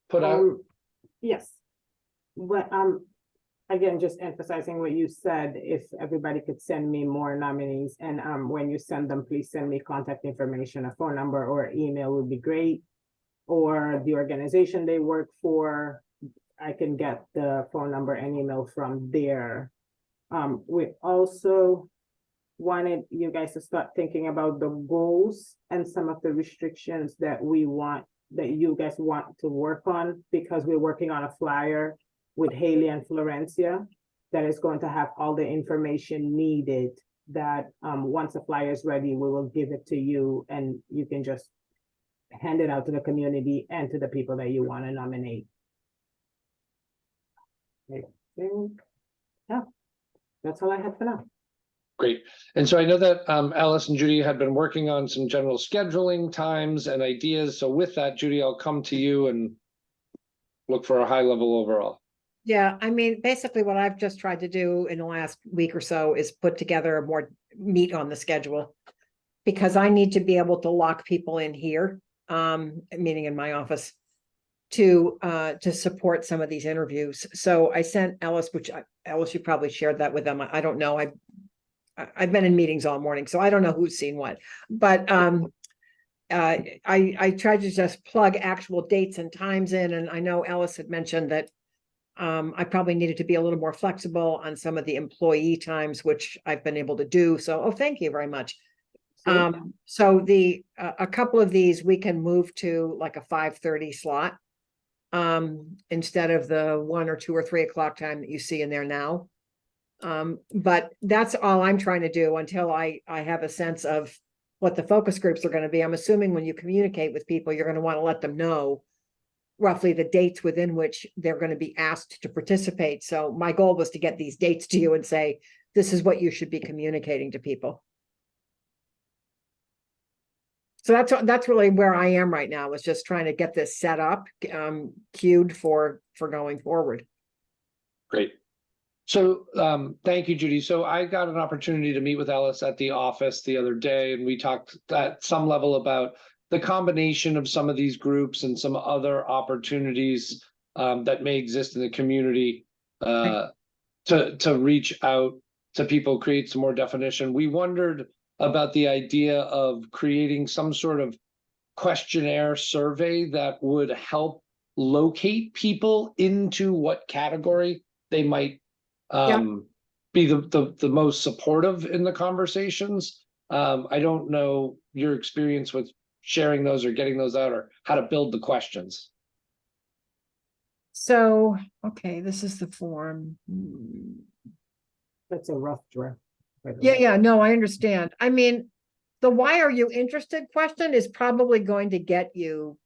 [SPEAKER 1] put out?
[SPEAKER 6] Yes. But again, just emphasizing what you said, if everybody could send me more nominees, and when you send them, please send me contact information, a phone number or email would be great. Or the organization they work for, I can get the phone number and email from there. We also wanted you guys to start thinking about the goals and some of the restrictions that you guys want to work on, because we're working on a flyer with Haley and Florencia that is going to have all the information needed, that once the flyer is ready, we will give it to you and you can just hand it out to the community and to the people that you want to nominate. I think, yeah, that's all I have for now.
[SPEAKER 1] Great. And so I know that Alice and Judy had been working on some general scheduling times and ideas. So with that, Judy, I'll come to you and look for a high level overall.
[SPEAKER 10] Yeah, I mean, basically what I've just tried to do in the last week or so is put together a more meat on the schedule. Because I need to be able to lock people in here, meaning in my office, to support some of these interviews. So I sent Ellis, Ellis, you probably shared that with them. I don't know. I've been in meetings all morning, so I don't know who's seen what. But I tried to just plug actual dates and times in, and I know Ellis had mentioned that I probably needed to be a little more flexible on some of the employee times, which I've been able to do. So, thank you very much. So a couple of these we can move to like a 5:30 slot instead of the 1 or 2 or 3 o'clock time that you see in there now. But that's all I'm trying to do until I have a sense of what the focus groups are going to be. I'm assuming when you communicate with people, you're going to want to let them know roughly the dates within which they're going to be asked to participate. So my goal was to get these dates to you and say, this is what you should be communicating to people. So that's really where I am right now, is just trying to get this set up, queued for going forward.
[SPEAKER 1] Great. So thank you, Judy. So I got an opportunity to meet with Ellis at the office the other day, and we talked at some level about the combination of some of these groups and some other opportunities that may exist in the community to reach out to people, create some more definition. We wondered about the idea of creating some sort of questionnaire survey that would help locate people into what category they might be the most supportive in the conversations. I don't know your experience with sharing those or getting those out, or how to build the questions.
[SPEAKER 10] So, okay, this is the form.
[SPEAKER 6] That's a rough draft.
[SPEAKER 10] Yeah, no, I understand. I mean, the why are you interested question is probably going to get you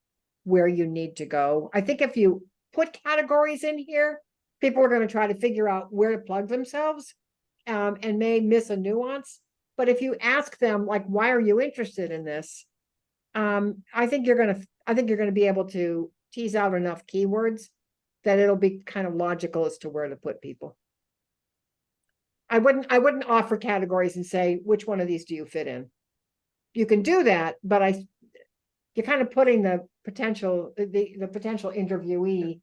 [SPEAKER 10] where you need to go. I think if you put categories in here, people are going to try to figure out where to plug themselves and may miss a nuance. But if you ask them, like, why are you interested in this? I think you're going to be able to tease out enough keywords that it'll be kind of logical as to where to put people. I wouldn't offer categories and say, which one of these do you fit in? You can do that, but you're kind of putting the potential interviewee,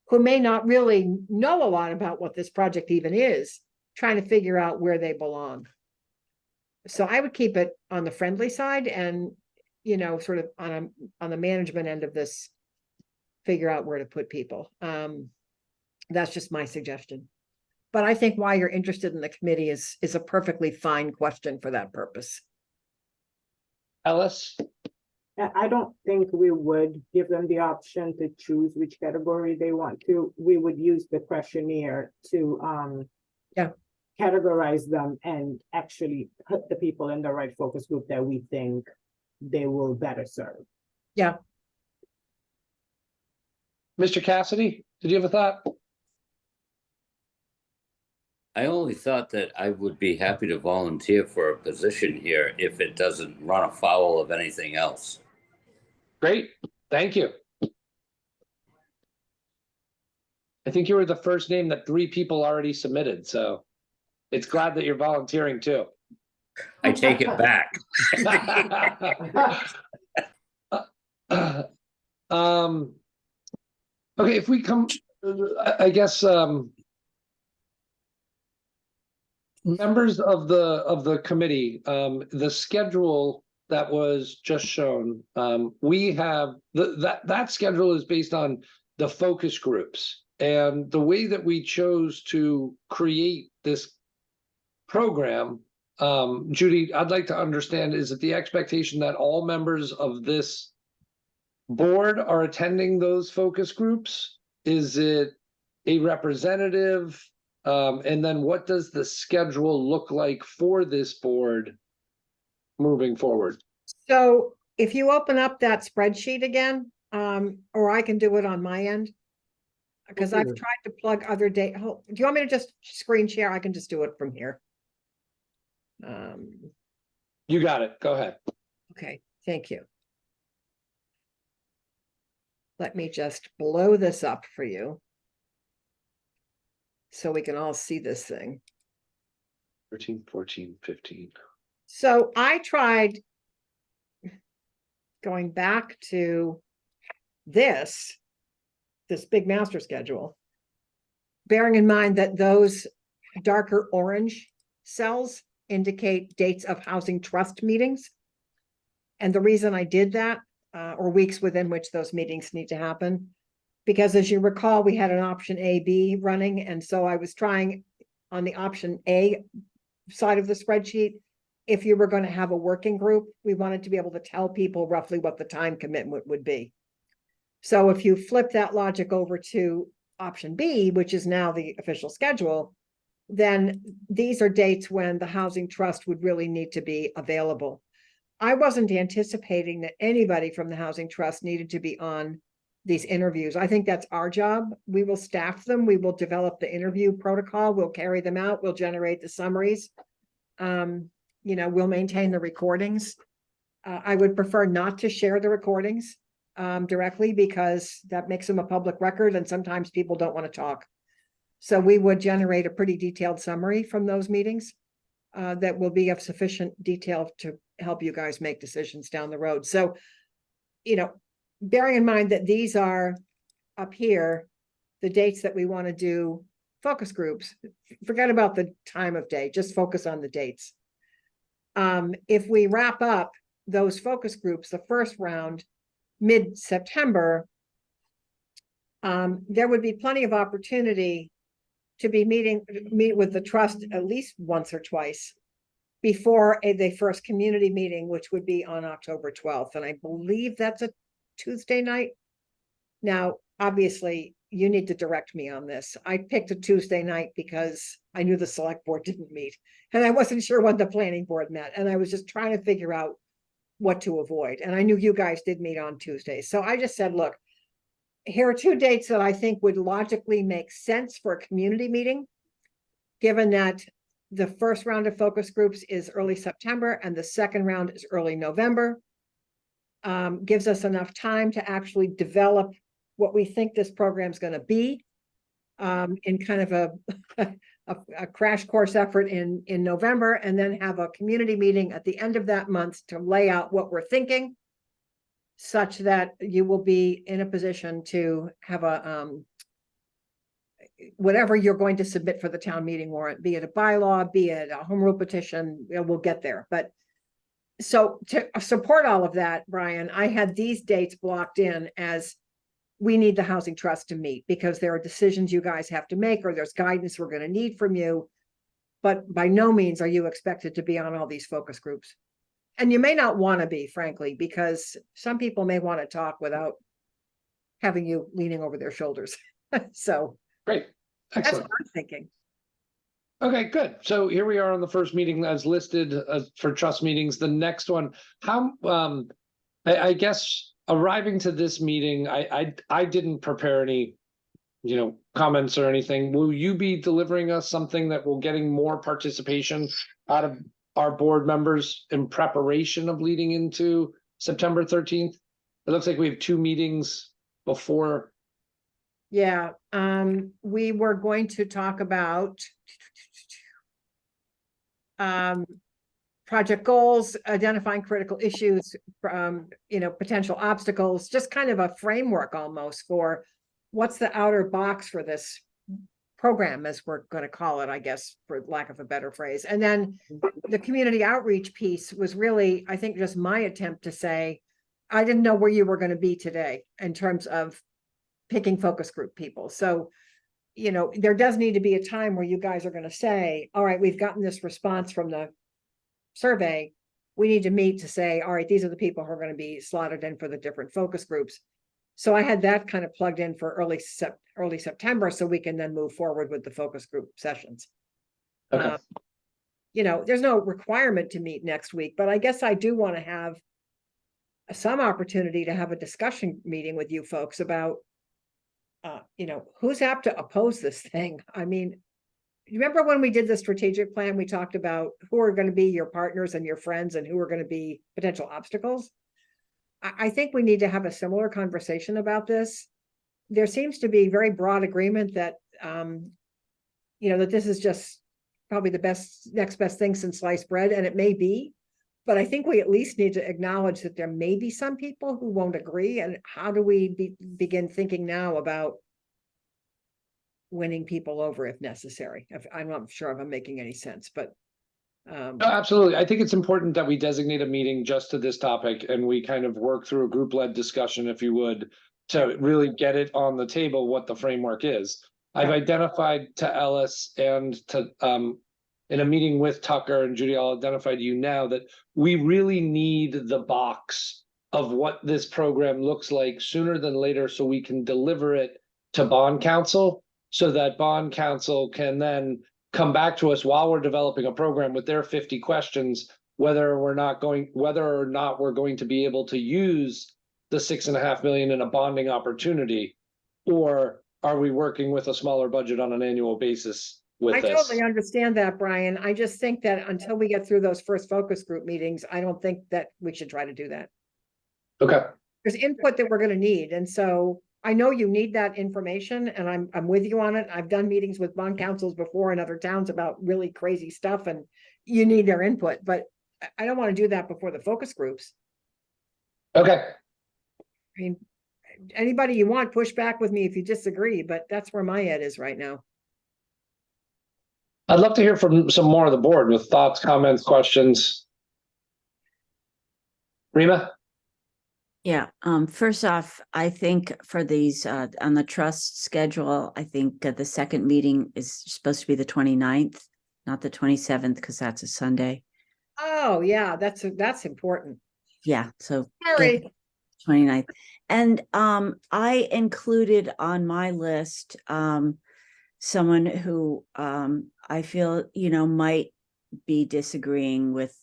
[SPEAKER 10] who may not really know a lot about what this project even is, trying to figure out where they belong. So I would keep it on the friendly side, and sort of on the management end of this, figure out where to put people. That's just my suggestion. But I think why you're interested in the committee is a perfectly fine question for that purpose.
[SPEAKER 1] Ellis?
[SPEAKER 6] I don't think we would give them the option to choose which category they want to. We would use the questionnaire to categorize them and actually put the people in the right focus group that we think they will better serve.
[SPEAKER 10] Yeah.
[SPEAKER 1] Mr. Cassidy, did you have a thought?
[SPEAKER 7] I only thought that I would be happy to volunteer for a position here if it doesn't run afoul of anything else.
[SPEAKER 1] Great, thank you. I think you were the first name that 3 people already submitted, so it's glad that you're volunteering too.
[SPEAKER 7] I take it back.
[SPEAKER 1] Okay, if we come, I guess, members of the committee, the schedule that was just shown, we have that schedule is based on the focus groups, and the way that we chose to create this program Judy, I'd like to understand, is it the expectation that all members of this board are attending those focus groups? Is it a representative? And then what does the schedule look like for this board moving forward?
[SPEAKER 10] So if you open up that spreadsheet again, or I can do it on my end. Because I've
[SPEAKER 1] Okay.
[SPEAKER 10] tried to plug other date. Do you want me to just screen share? I can just do it from here.
[SPEAKER 1] You got it. Go ahead.
[SPEAKER 10] Okay, thank you. Let me just blow this up for you. So we can all see this thing.
[SPEAKER 1] 13, 14, 15.
[SPEAKER 10] So I tried going back to this big master schedule, bearing in mind that those darker orange cells indicate dates of housing trust meetings. And the reason I did that, or weeks within which those meetings need to happen, because as you recall, we had an option A, B running. And so I was trying on the option A side of the spreadsheet, if you were going to have a working group, we wanted to be able to tell people roughly what the time commitment would be. So if you flip that logic over to option B, which is now the official schedule, then these are dates when the housing trust would really need to be available. I wasn't anticipating that anybody from the housing trust needed to be on these interviews. I think that's our job. We will staff them. We will develop the interview protocol. We'll carry them out. We'll generate the summaries. We'll maintain the recordings. I would prefer not to share the recordings directly because that makes them a public record and sometimes people don't want to talk. So we would generate a pretty detailed summary from those meetings that will be of sufficient detail to help you guys make decisions down the road. So, bearing in mind that these are up here, the dates that we want to do focus groups, forget about the time of day, just focus on the dates. If we wrap up those focus groups, the first round, mid-September, there would be plenty of opportunity to be meet with the trust at least once or twice before the first community meeting, which would be on October 12th. And I believe that's a Tuesday night. Now, obviously, you need to direct me on this. I picked a Tuesday night because I knew the select board didn't meet and I wasn't sure when the planning board met. And I was just trying to figure out what to avoid. And I knew you guys did meet on Tuesdays. So I just said, look, here are two dates that I think would logically make sense for a community meeting, given that the first round of focus groups is early September and the second round is early November. Gives us enough time to actually develop what we think this program is going to be in kind of a crash course effort in November, and then have a community meeting at the end of that month to lay out what we're thinking, such that you will be in a position to have a whatever you're going to submit for the town meeting warrant, be it a bylaw, be it a home rule petition, we'll get there. But so to support all of that, Brian, I had these dates blocked in as we need the housing trust to meet because there are decisions you guys have to make or there's guidance we're going to need from you. But by no means are you expected to be on all these focus groups. And you may not want to be, frankly, because some people may want to talk without having you leaning over their shoulders. So
[SPEAKER 1] Great.
[SPEAKER 10] that's
[SPEAKER 1] Excellent.
[SPEAKER 10] what I'm thinking.
[SPEAKER 1] Okay, good. So here we are on the first meeting as listed for trust meetings. The next one, how, I guess arriving to this meeting, I didn't prepare any, comments or anything. Will you be delivering us something that will getting more participation out of our board members in preparation of leading into September 13th? It looks like we have 2 meetings before.
[SPEAKER 10] Yeah, we were going to talk about project goals, identifying critical issues, potential obstacles, just kind of a framework almost for what's the outer box for this program, as we're going to call it, I guess, for lack of a better phrase. And then the community outreach piece was really, I think, just my attempt to say, I didn't know where you were going to be today in terms of picking focus group people. So, there does need to be a time where you guys are going to say, all right, we've gotten this response from the survey, we need to meet to say, all right, these are the people who are going to be slotted in for the different focus groups. So I had that kind of plugged in for early September, so we can then move forward with the focus group sessions.
[SPEAKER 1] Okay.
[SPEAKER 10] You know, there's no requirement to meet next week, but I guess I do want to have some opportunity to have a discussion meeting with you folks about, you know, who's apt to oppose this thing. I mean, you remember when we did the strategic plan, we talked about who are going to be your partners and your friends and who are going to be potential obstacles. I think we need to have a similar conversation about this. There seems to be very broad agreement that, you know, that this is just probably the next best thing since sliced bread, and it may be, but I think we at least need to acknowledge that there may be some people who won't agree. And how do we begin thinking now about winning people over if necessary? I'm not sure if I'm making any sense, but.
[SPEAKER 1] No, absolutely. I think it's important that we designate a meeting just to this topic and we kind of work through a group-led discussion, if you would, to really get it on the table what the framework is. I've identified to Ellis and to in a meeting with Tucker and Judy, I'll identify to you now that we really need the box of what this program looks like sooner than later so we can deliver it to bond counsel, so that bond counsel can then come back to us while we're developing a program with their 50 questions, whether or not we're going to be able to use the $6.5 million in a bonding opportunity, or are we working with a smaller budget on an annual basis with
[SPEAKER 10] I
[SPEAKER 1] this?
[SPEAKER 10] totally understand that, Brian. I just think that until we get through those first focus group meetings, I don't think that we should try to do that.
[SPEAKER 1] Okay.
[SPEAKER 10] There's input that we're going to need. And so I know you need that information, and I'm with you on it. I've done meetings with bond councils before in other towns about really crazy stuff, and you need their input, but I don't want to do that before the focus groups.
[SPEAKER 1] Okay.
[SPEAKER 10] I mean, anybody you want, push back with me if you disagree, but that's where my head is right now.
[SPEAKER 1] I'd love to hear from some more of the board with thoughts, comments, questions. Rima?
[SPEAKER 2] Yeah, first off, I think for these, on the trust schedule, I think the second meeting is supposed to be the 29th, not the 27th, because that's a Sunday.
[SPEAKER 10] Oh, yeah, that's important.
[SPEAKER 2] Yeah, so
[SPEAKER 10] Sorry.
[SPEAKER 2] 29th. And I included on my list someone who I feel, you know, might be disagreeing with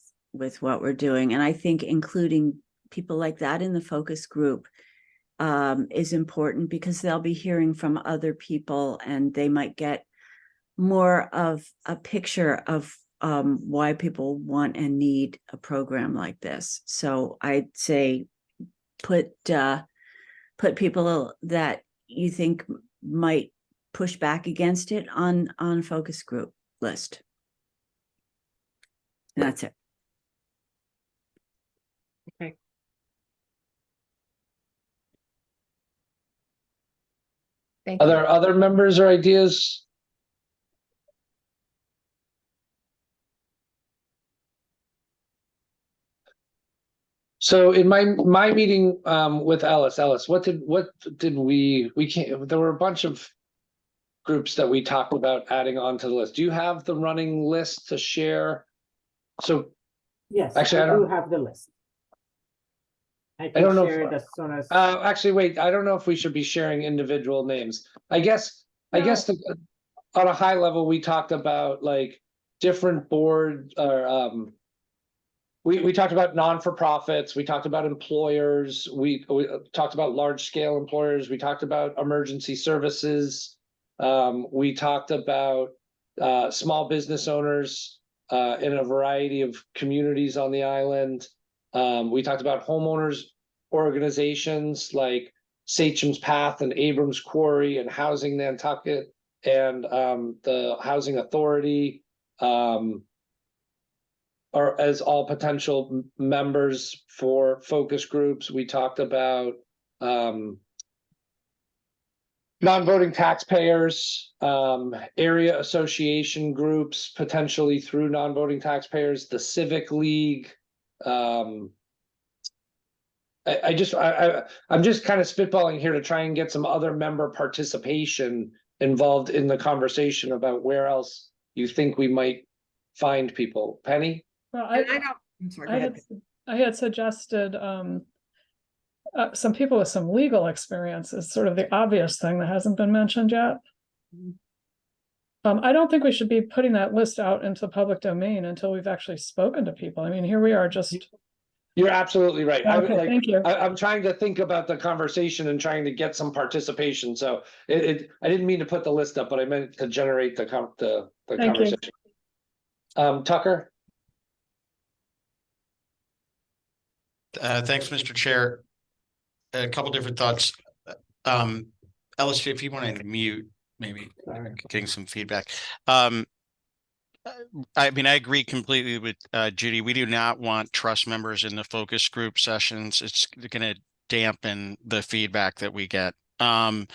[SPEAKER 2] what we're doing. And I think including people like that in the focus group is important, because they'll be hearing from other people and they might get more of a picture of why people want and need a program like this. So I'd say put people that you think might push back against it on focus group list. And that's it.
[SPEAKER 10] Okay. Thank
[SPEAKER 1] Are
[SPEAKER 10] you.
[SPEAKER 1] there other members or ideas? So in my meeting with Ellis, what did we can't, there were a bunch of groups that we talked about adding onto the list. Do you have the running list to share? So
[SPEAKER 6] Yes,
[SPEAKER 1] actually,
[SPEAKER 6] I do have the list. I
[SPEAKER 1] don't know
[SPEAKER 6] can
[SPEAKER 1] if-
[SPEAKER 6] share it as soon as.
[SPEAKER 1] actually, wait, I don't know if we should be sharing individual names. I guess on a high level, we talked about like different board or we talked about non-for-profits, we talked about employers, we talked about large scale employers, we talked about emergency services, we talked about small business owners in a variety of communities on the island. We talked about homeowners organizations like Sachem's Path and Abrams Quarry and Housing Nantucket and the Housing Authority. Or as all potential members for focus groups. We talked about non-voting taxpayers, area association groups, potentially through non-voting taxpayers, the Civic League. I'm just kind of spitballing here to try and get some other member participation involved in the conversation about where else you think we might find people. Penny?
[SPEAKER 9] Well,
[SPEAKER 10] And I don't, I'm sorry, go ahead.
[SPEAKER 9] I had suggested some people with some legal experience is sort of the obvious thing that hasn't been mentioned yet. I don't think we should be putting that list out into the public domain until we've actually spoken to people. I mean, here we are just.
[SPEAKER 1] You're absolutely right.
[SPEAKER 9] Okay, thank you.
[SPEAKER 1] I'm trying to think about the conversation and trying to get some participation. So I didn't mean to put the list up, but I meant to generate the
[SPEAKER 9] Thank
[SPEAKER 1] conversation. Tucker?
[SPEAKER 4] Thanks, Mr. Chair. A couple different thoughts. Ellis, if you want to mute, maybe getting some feedback. I mean, I agree completely with Judy. We do not want trust members in the focus group sessions. It's going to dampen the feedback that we get. And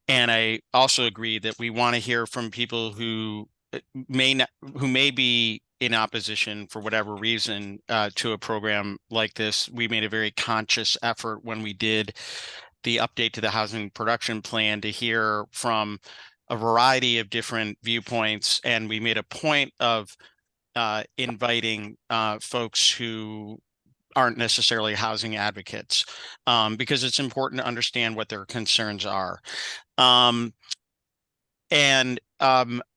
[SPEAKER 4] I also agree that we want to hear from people who may be in opposition for whatever reason to a program like this. We made a very conscious effort when we did the update to the housing production plan to hear from a variety of different viewpoints, and we made a point of inviting folks who aren't necessarily housing advocates, because it's important to understand what their concerns are.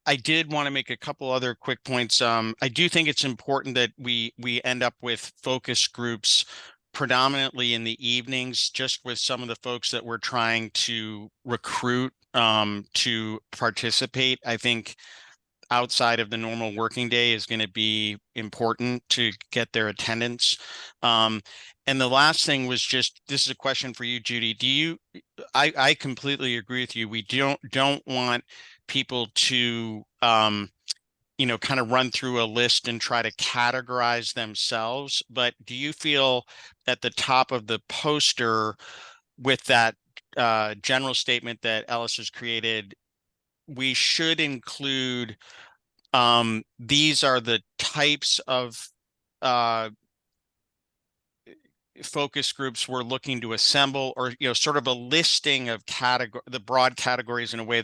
[SPEAKER 4] I did want to make a couple other quick points. I do think it's important that we end up with focus groups predominantly in the evenings, just with some of the folks that we're trying to recruit to participate. I think outside of the normal working day is going to be important to get their attendance. And the last thing was just, this is a question for you, Judy. I completely agree with you. We don't want people to kind of run through a list and try to categorize themselves. But do you feel at the top of the poster with that general statement that Ellis has created, we should include these are the types of focus groups we're looking to assemble, or sort of a listing of the broad categories in a way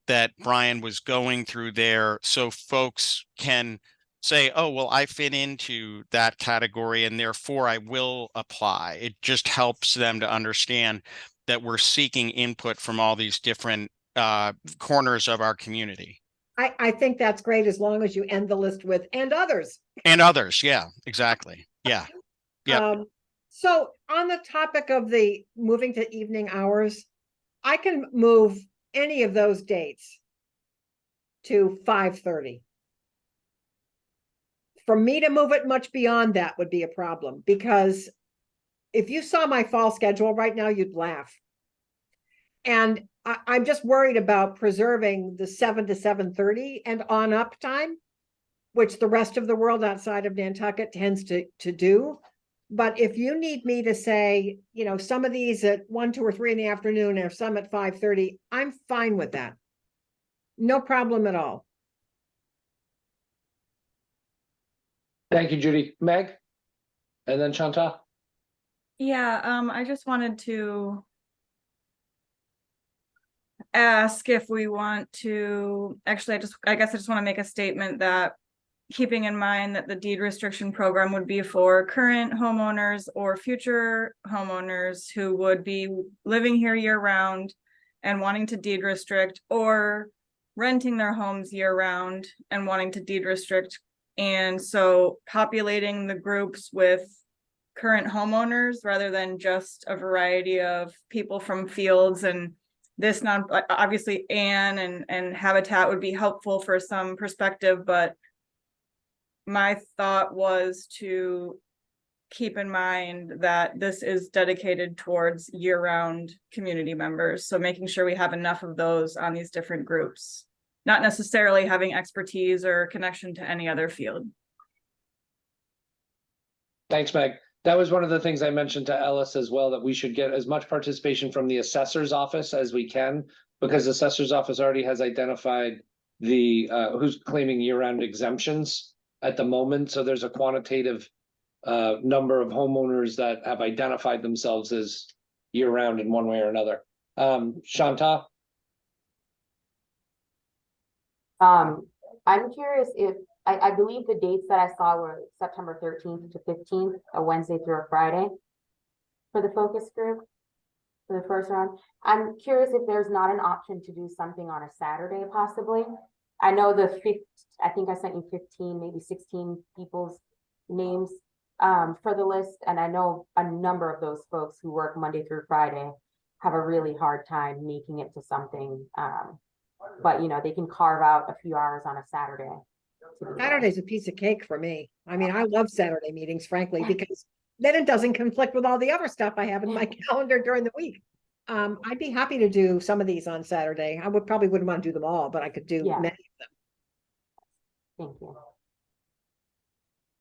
[SPEAKER 4] that Brian was going through there, so folks can say, oh, well, I fit into that category and therefore I will apply. It just helps them to understand that we're seeking input from all these different corners of our community.
[SPEAKER 10] I think that's great, as long as you end the list with "and others."
[SPEAKER 4] And others, yeah, exactly. Yeah.
[SPEAKER 10] So on the topic of the moving to evening hours, I can move any of those dates to 5:30. For me to move it much beyond that would be a problem, because if you saw my fall schedule right now, you'd laugh. And I'm just worried about preserving the 7 to 7:30 and on up time, which the rest of the world outside of Nantucket tends to do. But if you need me to say, some of these at 1, 2, or 3 in the afternoon, or some at 5:30, I'm fine with that. No problem at all.
[SPEAKER 1] Thank you, Judy. Meg? And then Chantal?
[SPEAKER 11] Yeah, I just wanted to ask if we want to, actually, I guess I just want to make a statement that, keeping in mind that the deed restriction program would be for current homeowners or future homeowners who would be living here year round and wanting to deed restrict, or renting their homes year round and wanting to deed restrict. And so populating the groups with current homeowners rather than just a variety of people from fields, and this obviously Anne and Habitat would be helpful for some perspective, but my thought was to keep in mind that this is dedicated towards year-round community members. So making sure we have enough of those on these different groups, not necessarily having expertise or connection to any other field.
[SPEAKER 1] Thanks, Meg. That was one of the things I mentioned to Ellis as well, that we should get as much participation from the assessor's office as we can, because the assessor's office already has identified the who's claiming year-round exemptions at the moment. So there's a quantitative number of homeowners that have identified themselves as year-round in one way or another. Chantal?
[SPEAKER 12] I'm curious if I believe the dates that I saw were September 13th to 15th, a Wednesday through a Friday for the focus group, for the first round. I'm curious if there's not an option to do something on a Saturday possibly. I know I think I sent you 15, maybe 16 people's names for the list. And I know a number of those folks who work Monday through Friday have a really hard time making it to something. But you know, they can carve out a few hours on a Saturday.
[SPEAKER 10] Saturday's a piece of cake for me. I mean, I love Saturday meetings, frankly, because then it doesn't conflict with all the other stuff I have in my calendar during the week. I'd be happy to do some of these on Saturday. I probably wouldn't want to do them all, but I could do
[SPEAKER 12] Yeah.
[SPEAKER 10] many of them.
[SPEAKER 12] Thank you.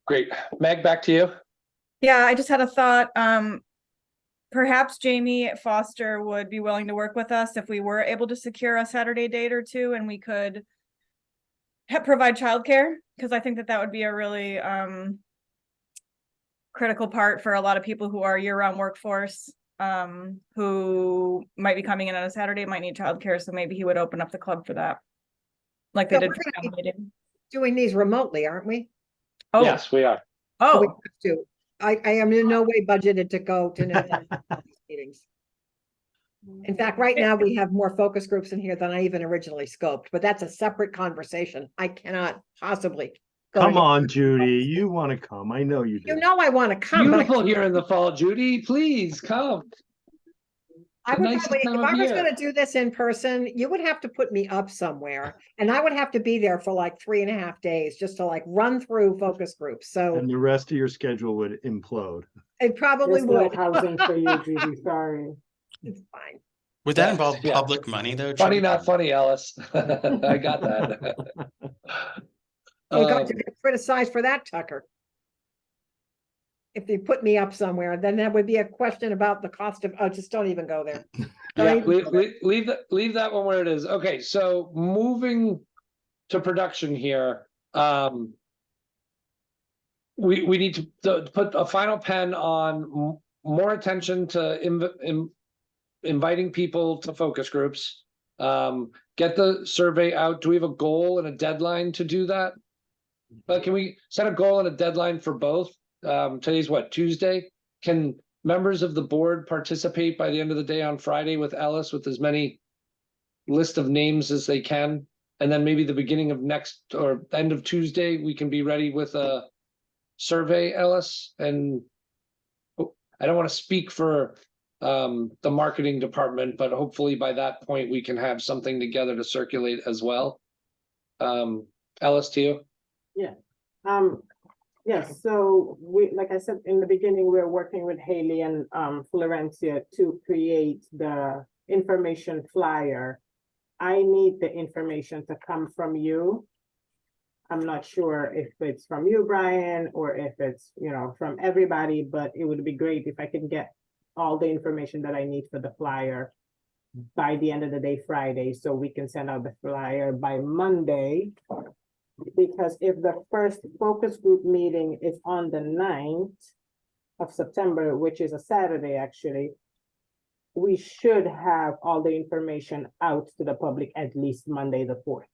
[SPEAKER 1] Great. Meg, back to you.
[SPEAKER 11] Yeah, I just had a thought. Perhaps Jamie Foster would be willing to work with us if we were able to secure a Saturday date or two, and we could provide childcare, because I think that would be a really critical part for a lot of people who are year-round workforce, who might be coming in on a Saturday, might need childcare. So maybe he would open up the club for that, like they
[SPEAKER 10] So
[SPEAKER 11] did.
[SPEAKER 10] we're
[SPEAKER 11] for
[SPEAKER 10] gonna
[SPEAKER 11] town meeting.
[SPEAKER 10] Doing these remotely, aren't we?
[SPEAKER 11] Oh,
[SPEAKER 1] Yes, we are.
[SPEAKER 10] So we
[SPEAKER 11] oh,
[SPEAKER 10] have to. I am in no way budgeted to go to these meetings. In fact, right now we have more focus groups in here than I even originally scoped, but that's a separate conversation. I cannot possibly. go
[SPEAKER 3] Come
[SPEAKER 10] to-
[SPEAKER 3] on, Judy, you want to come. I know you do.
[SPEAKER 10] You know I want to come, but
[SPEAKER 1] Beautiful here in the fall, Judy. Please come.
[SPEAKER 10] I
[SPEAKER 1] the
[SPEAKER 10] would
[SPEAKER 1] nicest
[SPEAKER 10] probably,
[SPEAKER 1] time
[SPEAKER 10] if
[SPEAKER 1] of
[SPEAKER 10] I was
[SPEAKER 1] year.
[SPEAKER 10] gonna do this in person, you would have to put me up somewhere. And I would have to be there for like 3.5 days just to like run through focus groups. So
[SPEAKER 3] And the rest of your schedule would implode.
[SPEAKER 10] it probably
[SPEAKER 6] There's no
[SPEAKER 10] would.
[SPEAKER 6] housing for you, Judy, sorry.
[SPEAKER 10] It's fine.
[SPEAKER 4] Would that
[SPEAKER 1] Yeah,
[SPEAKER 4] involve
[SPEAKER 1] yeah.
[SPEAKER 4] public money though?
[SPEAKER 1] Funny,
[SPEAKER 4] Judy?
[SPEAKER 1] not funny, Alice. I got that.
[SPEAKER 10] You're going
[SPEAKER 1] Um,
[SPEAKER 10] to get criticized for that, Tucker. If you put me up somewhere, then that would be a question about the cost of, oh, just don't even go there. Don't
[SPEAKER 1] Yeah,
[SPEAKER 10] even-
[SPEAKER 1] leave that one where it is. Okay, so moving to production here. We need to put a final pen on more attention to inviting people to focus groups. Get the survey out. Do we have a goal and a deadline to do that? But can we set a goal and a deadline for both? Today's what, Tuesday? Can members of the board participate by the end of the day on Friday with Alice with as many list of names as they can? And then maybe the beginning of next or end of Tuesday, we can be ready with a survey, Alice. And I don't want to speak for the marketing department, but hopefully by that point, we can have something together to circulate as well. Alice, to you.
[SPEAKER 6] Yeah. Yes, so like I said in the beginning, we're working with Haley and Florencia to create the information flyer. I need the information to come from you. I'm not sure if it's from you, Brian, or if it's, from everybody, but it would be great if I could get all the information that I need for the flyer by the end of the day, Friday, so we can send out the flyer by Monday. Because if the first focus group meeting is on the 9th of September, which is a Saturday, actually, we should have all the information out to the public at least Monday, the 4th.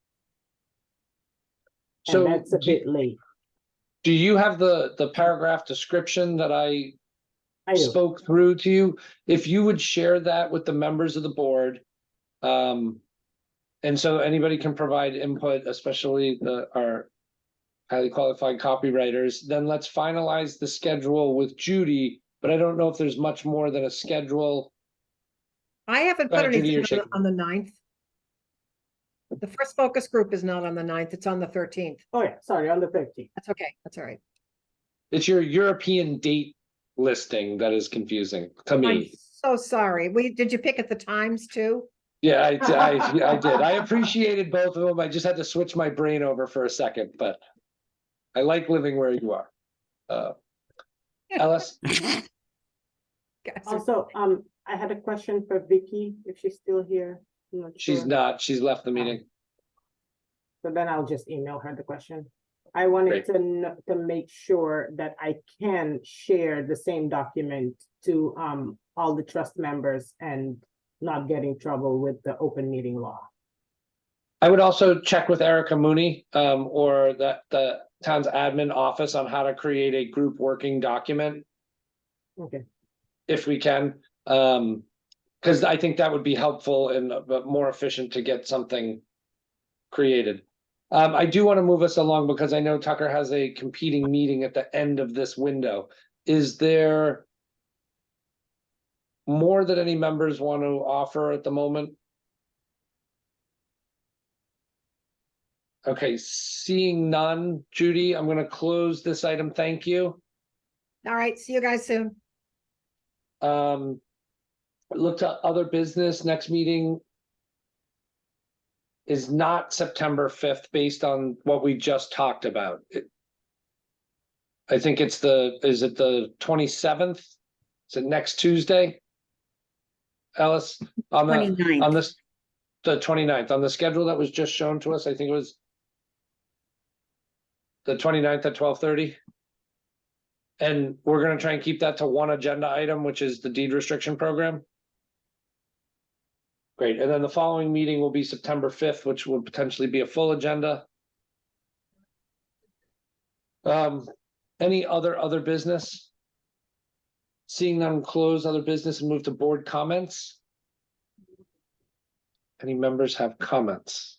[SPEAKER 1] So
[SPEAKER 6] And that's a bit late.
[SPEAKER 1] do you have the paragraph description that I
[SPEAKER 6] I do.
[SPEAKER 1] spoke through to you? If you would share that with the members of the board. And so anybody can provide input, especially our highly qualified copywriters, then let's finalize the schedule with Judy, but I don't know if there's much more than a schedule.
[SPEAKER 10] I haven't
[SPEAKER 1] Go
[SPEAKER 10] put
[SPEAKER 1] ahead, Judy, you're
[SPEAKER 10] anything
[SPEAKER 1] shaking.
[SPEAKER 10] on the 9th. The first focus group is not on the 9th, it's on the 13th.
[SPEAKER 6] Oh, yeah, sorry, on the 13th.
[SPEAKER 10] That's okay, that's all right.
[SPEAKER 1] It's your European date listing that is confusing to
[SPEAKER 10] I'm
[SPEAKER 1] me.
[SPEAKER 10] so sorry. Did you pick at the times too?
[SPEAKER 1] Yeah, I did. I appreciated both of them. I just had to switch my brain over for a second, but I like living where you are. Alice?
[SPEAKER 10] Guys are-
[SPEAKER 6] Also, I had a question for Vicky, if she's still here. I'm not
[SPEAKER 1] She's
[SPEAKER 6] sure.
[SPEAKER 1] not. She's left the meeting.
[SPEAKER 6] So then I'll just email her the question. I wanted to make sure that I can share the same document to all the trust members and not get in trouble with the open meeting law.
[SPEAKER 1] I would also check with Erica Mooney, or the town's admin office on how to create a group working document,
[SPEAKER 6] Okay,
[SPEAKER 1] if we can. Because I think that would be helpful and but more efficient to get something created. I do want to move us along because I know Tucker has a competing meeting at the end of this window. Is there more that any members want to offer at the moment? Okay, seeing none, Judy, I'm gonna close this item. Thank you.
[SPEAKER 10] All right, see you guys soon.
[SPEAKER 1] Look to other business. Next meeting is not September 5th based on what we just talked about. I think it's is it the 27th? Is it next Tuesday? Alice, on the,
[SPEAKER 2] 29th.
[SPEAKER 1] on this, the 29th, on the schedule that was just shown to us, I think it was the 29th at 12:30. And we're gonna try and keep that to one agenda item, which is the deed restriction program. Great, and then the following meeting will be September 5th, which will potentially be a full agenda. Any other business? Seeing none, close other business and move to board comments. Any members have comments?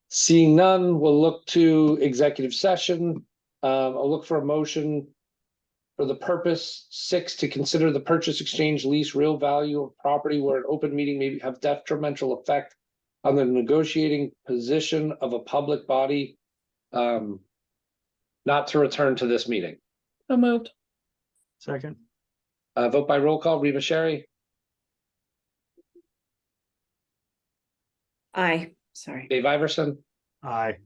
[SPEAKER 1] Seeing none, we'll look to executive session. I'll look for a motion for the purpose 6 to consider the purchase, exchange, lease, real value of property where an open meeting may have detrimental effect on the negotiating position of a public body. Not to return to this meeting.
[SPEAKER 9] So moved.
[SPEAKER 3] Second,
[SPEAKER 1] Vote by roll call. Reva Sherry,
[SPEAKER 2] Aye, sorry.
[SPEAKER 1] Dave Iverson,
[SPEAKER 3] aye.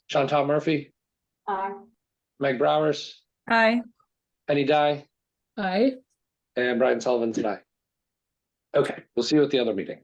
[SPEAKER 1] Chantal Murphy, Meg Browers,
[SPEAKER 11] Aye.
[SPEAKER 1] Penny Dye,
[SPEAKER 9] Aye.
[SPEAKER 1] and Brian Sullivan tonight. Okay, we'll see you at the other meeting.